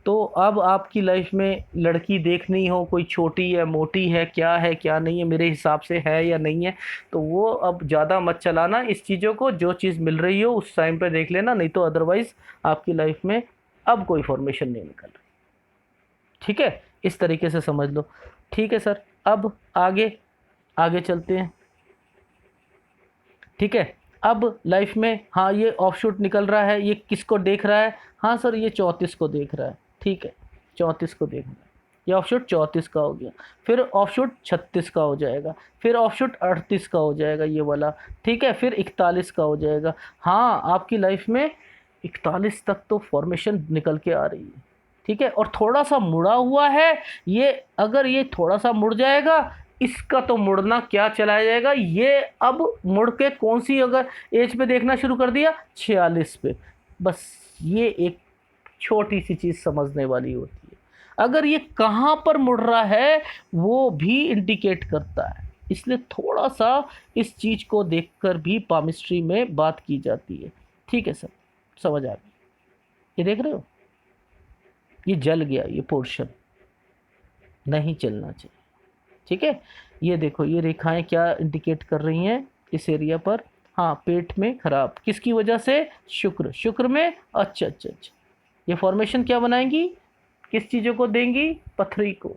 तो अब आपकी लाइफ में लड़की देखनी हो, कोई छोटी है, मोटी है क्या नहीं है, मेरे हिसाब से है या नहीं है, तो वो अब ज़्यादा मत चलाना इस चीज़ों को, जो चीज़ मिल रही हो उस टाइम पे देख लेना, नहीं तो अदरवाइज़ आपकी लाइफ में अब कोई फॉर्मेशन नहीं निकल रही, ठीक है। इस तरीके से समझ लो, ठीक है सर। अब आगे आगे चलते हैं, ठीक है। अब लाइफ में, हाँ, ये ऑफशूट निकल रहा है, ये किसको देख रहा है, हाँ सर, ये 34 को देख रहा है, ठीक है, 34 को देख रहा है, ये ऑफशूट 34 का हो गया। फिर ऑफशूट 36 का हो जाएगा, फिर ऑफशूट 38 का हो जाएगा ये वाला, ठीक है, फिर 41 का हो जाएगा। हाँ, आपकी लाइफ में 41 तक तो फॉर्मेशन निकल के आ रही है, ठीक है। और थोड़ा सा मुड़ा हुआ है ये, अगर ये थोड़ा सा मुड़ जाएगा इसका तो मुड़ना क्या चला जाएगा। ये अब मुड़ के कौन सी अगर एज पे देखना शुरू कर दिया, 46 पे। बस ये एक छोटी सी चीज़ समझने वाली होती है। अगर ये कहाँ पर मुड़ रहा है वो भी इंडिकेट करता है, इसलिए थोड़ा सा इस चीज़ को देखकर भी पामिस्ट्री में बात की जाती है। ठीक है सर, समझ आ गई। ये देख रहे हो, ये जल गया, ये पोर्शन नहीं चलना चाहिए। ठीक है, ये देखो ये रेखाएं क्या इंडिकेट कर रही हैं इस एरिया पर। हाँ, पेट में खराब, किसकी वजह से, शुक्र में। अच्छा अच्छा अच्छा, ये फॉर्मेशन क्या बनाएंगी, किस चीज़ों को देंगी, पथरी को।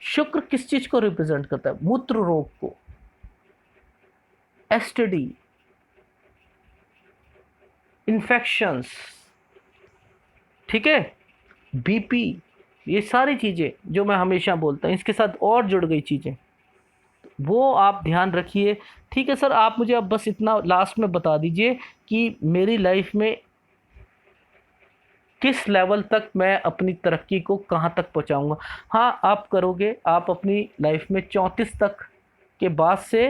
शुक्र किस चीज को रिप्रेजेंट करता है, मूत्र रोग को, एसटीडी, इन्फेक्शंस, ठीक है, बीपी, ये सारी चीज़ें जो मैं हमेशा बोलता हूँ, इसके साथ और जुड़ गई चीज़ें, वो आप ध्यान रखिए। ठीक है सर, आप मुझे अब बस इतना लास्ट में बता दीजिए कि मेरी लाइफ में किस लेवल तक मैं अपनी तरक्की को कहाँ तक पहुँचाऊँगा। हाँ, आप करोगे, आप अपनी लाइफ में 34 तक के बाद से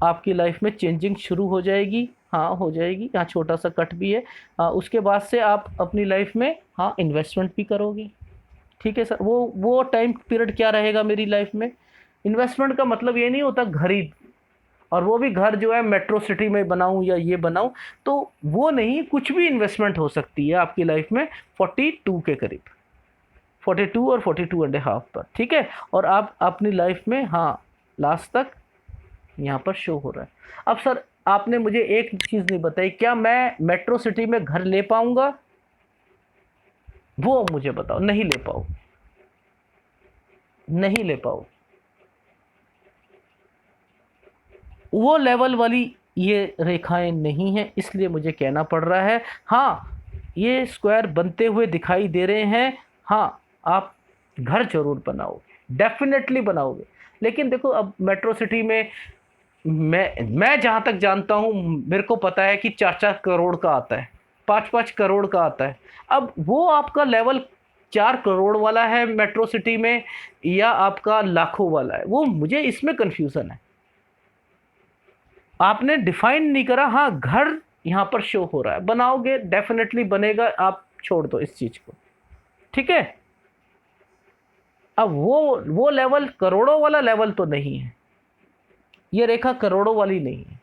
आपकी लाइफ में चेंजिंग शुरू हो जाएगी। हाँ, हो जाएगी, यहाँ छोटा सा कट भी है। उसके बाद से आप अपनी लाइफ में हाँ इन्वेस्टमेंट भी करोगे। ठीक है सर, वो टाइम पीरियड क्या रहेगा मेरी लाइफ में। इन्वेस्टमेंट का मतलब ये नहीं होता खरीद, और वो भी घर जो है मेट्रो सिटी में बनाऊं या ये बनाऊं, तो वो नहीं, कुछ भी इन्वेस्टमेंट हो सकती है आपकी लाइफ में 42 के करीब, 42 और 42.5 पर। ठीक है, और आप अपनी लाइफ में हाँ लास्ट तक यहाँ पर शो हो रहा है। अब सर आपने मुझे एक चीज़ नहीं बताई, क्या मैं मेट्रो सिटी में घर ले पाऊंगा, वो मुझे बताओ। नहीं ले पाओ, नहीं ले पाओ, वो लेवल वाली ये रेखाएं नहीं हैं, इसलिए मुझे कहना पड़ रहा है। हाँ, ये स्क्वायर बनते हुए दिखाई दे रहे हैं। हाँ, आप घर जरूर बनाओगे, डेफिनेटली बनाओगे। लेकिन देखो, अब मेट्रो सिटी में मैं जहाँ तक जानता हूँ, मेरे को पता है कि 4-4 करोड़ का आता है, 5-5 करोड़ का आता है। अब वो आपका लेवल 4 करोड़ वाला है मेट्रो सिटी में, या आपका लाखों वाला है, वो मुझे इसमें कन्फ्यूज़न है। आपने डिफाइन नहीं करा। हाँ, घर यहाँ पर शो हो रहा है, बनाओगे, डेफिनेटली बनेगा, आप छोड़ दो इस चीज़ को। ठीक है, अब वो लेवल करोड़ों वाला लेवल तो नहीं है, ये रेखा करोड़ों वाली नहीं है।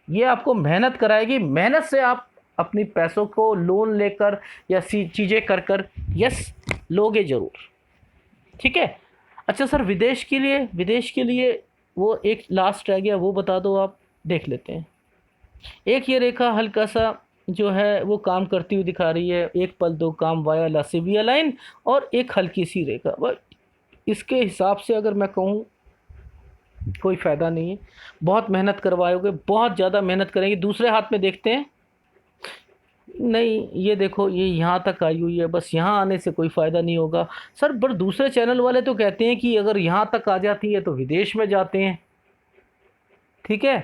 ये आपको मेहनत कराएगी, मेहनत से आप अपनी पैसों को लोन लेकर या चीज़ें कर कर यस लोगे ज़रूर। ठीक है। अच्छा सर, विदेश के लिए वो एक लास्ट रह गया, वो बता दो, आप देख लेते हैं। एक ये रेखा हल्का सा जो है वो काम करती हुई दिखा रही है, एक पल दो काम वाया लासिविया लाइन, और एक हल्की सी रेखा। बस इसके हिसाब से अगर मैं कहूँ, कोई फ़ायदा नहीं है। बहुत मेहनत करवाओगे, बहुत ज़्यादा मेहनत करेंगे। दूसरे हाथ में देखते हैं, नहीं ये देखो, ये यहाँ तक आई हुई है, बस यहाँ आने से कोई फ़ायदा नहीं होगा सर। पर दूसरे चैनल वाले तो कहते हैं कि अगर यहाँ तक आ जाती है तो विदेश में जाते हैं। ठीक है,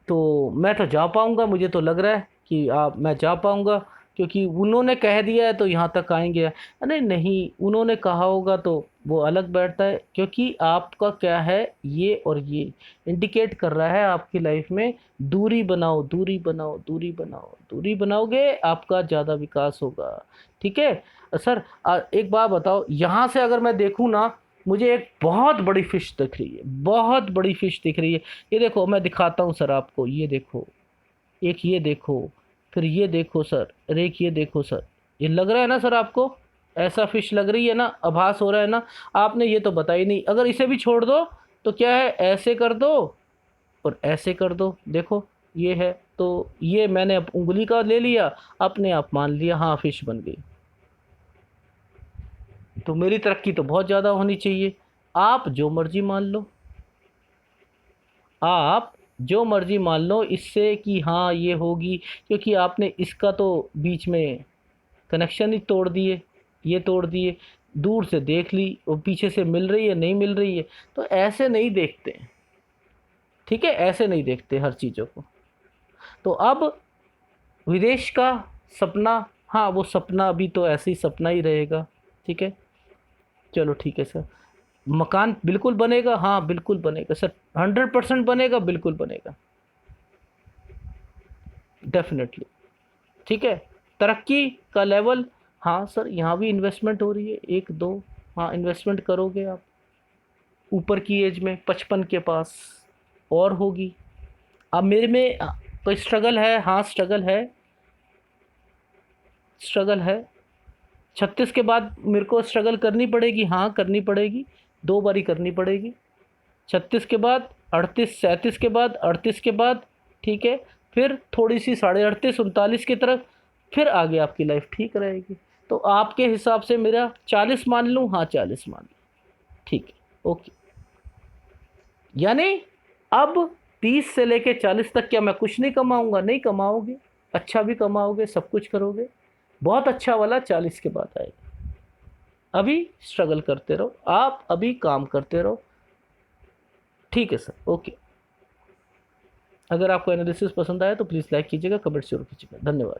तो मैं तो जा पाऊँगा, मुझे तो लग रहा है कि मैं जा पाऊँगा, क्योंकि उन्होंने कह दिया है तो यहाँ तक आएंगे। अरे नहीं, उन्होंने कहा होगा तो वो अलग बैठता है, क्योंकि आपका क्या है, ये और ये इंडिकेट कर रहा है आपकी लाइफ में दूरी बनाओ, दूरी बनाओ, दूरी बनाओ, दूरी बनाओगे आपका ज़्यादा विकास होगा। ठीक है सर, एक बात बताओ, यहाँ से अगर मैं देखूँ ना, मुझे एक बहुत बड़ी फ़िश दिख रही है, बहुत बड़ी फ़िश दिख रही है। ये देखो, मैं दिखाता हूँ सर आपको, ये देखो, एक ये देखो, फिर ये देखो सर, अरे एक ये देखो सर। ये लग रहा है ना सर आपको, ऐसा फ़िश लग रही है ना, आभास हो रहा है ना। आपने ये तो बताई नहीं, अगर इसे भी छोड़ दो तो क्या है, ऐसे कर दो और ऐसे कर दो, देखो ये है, तो ये मैंने अब उंगली का ले लिया, अपने आप मान लिया हाँ फ़िश बन गई। तो मेरी तरक्की तो बहुत ज़्यादा होनी चाहिए। आप जो मर्ज़ी मान लो, आप जो मर्ज़ी मान लो इससे कि हाँ ये होगी, क्योंकि आपने इसका तो बीच में कनेक्शन ही तोड़ दिए, ये तोड़ दिए, दूर से देख ली और पीछे से मिल रही है नहीं मिल रही है, तो ऐसे नहीं देखते। ठीक है, ऐसे नहीं देखते हर चीज़ों को। तो अब विदेश का सपना, हाँ वो सपना अभी तो ऐसे ही सपना ही रहेगा। ठीक है, चलो ठीक है सर। मकान बिल्कुल बनेगा, हाँ बिल्कुल बनेगा सर, 100% बनेगा, बिल्कुल बनेगा, डेफिनेटली। ठीक है। तरक्की का लेवल, हाँ सर यहाँ भी इन्वेस्टमेंट हो रही है, एक दो, हाँ इन्वेस्टमेंट करोगे आप ऊपर की एज में 55 के पास और होगी। अब मेरे में कोई स्ट्रगल है, हाँ स्ट्रगल है, स्ट्रगल है। 36 के बाद मेरे को स्ट्रगल करनी पड़ेगी, हाँ करनी पड़ेगी, 2 बारी करनी पड़ेगी। 36 के बाद 38, 37 के बाद 38 के बाद, ठीक है, फिर थोड़ी सी 38.5 39 की तरफ, फिर आगे आपकी लाइफ ठीक रहेगी। तो आपके हिसाब से मेरा 40 मान लूँ, हाँ 40 मान लूँ, ठीक है, ओके। यानी अब 30 से लेके 40 तक क्या मैं कुछ नहीं कमाऊंगा? नहीं कमाओगे, अच्छा भी कमाओगे, सब कुछ करोगे, बहुत अच्छा वाला 40 के बाद आएगा। अभी स्ट्रगल करते रहो आप, अभी काम करते रहो, ठीक है सर, ओके। अगर आपको एनालिसिस पसंद आया तो प्लीज़ लाइक कीजिएगा, कमेंट जरूर कीजिएगा, धन्यवाद।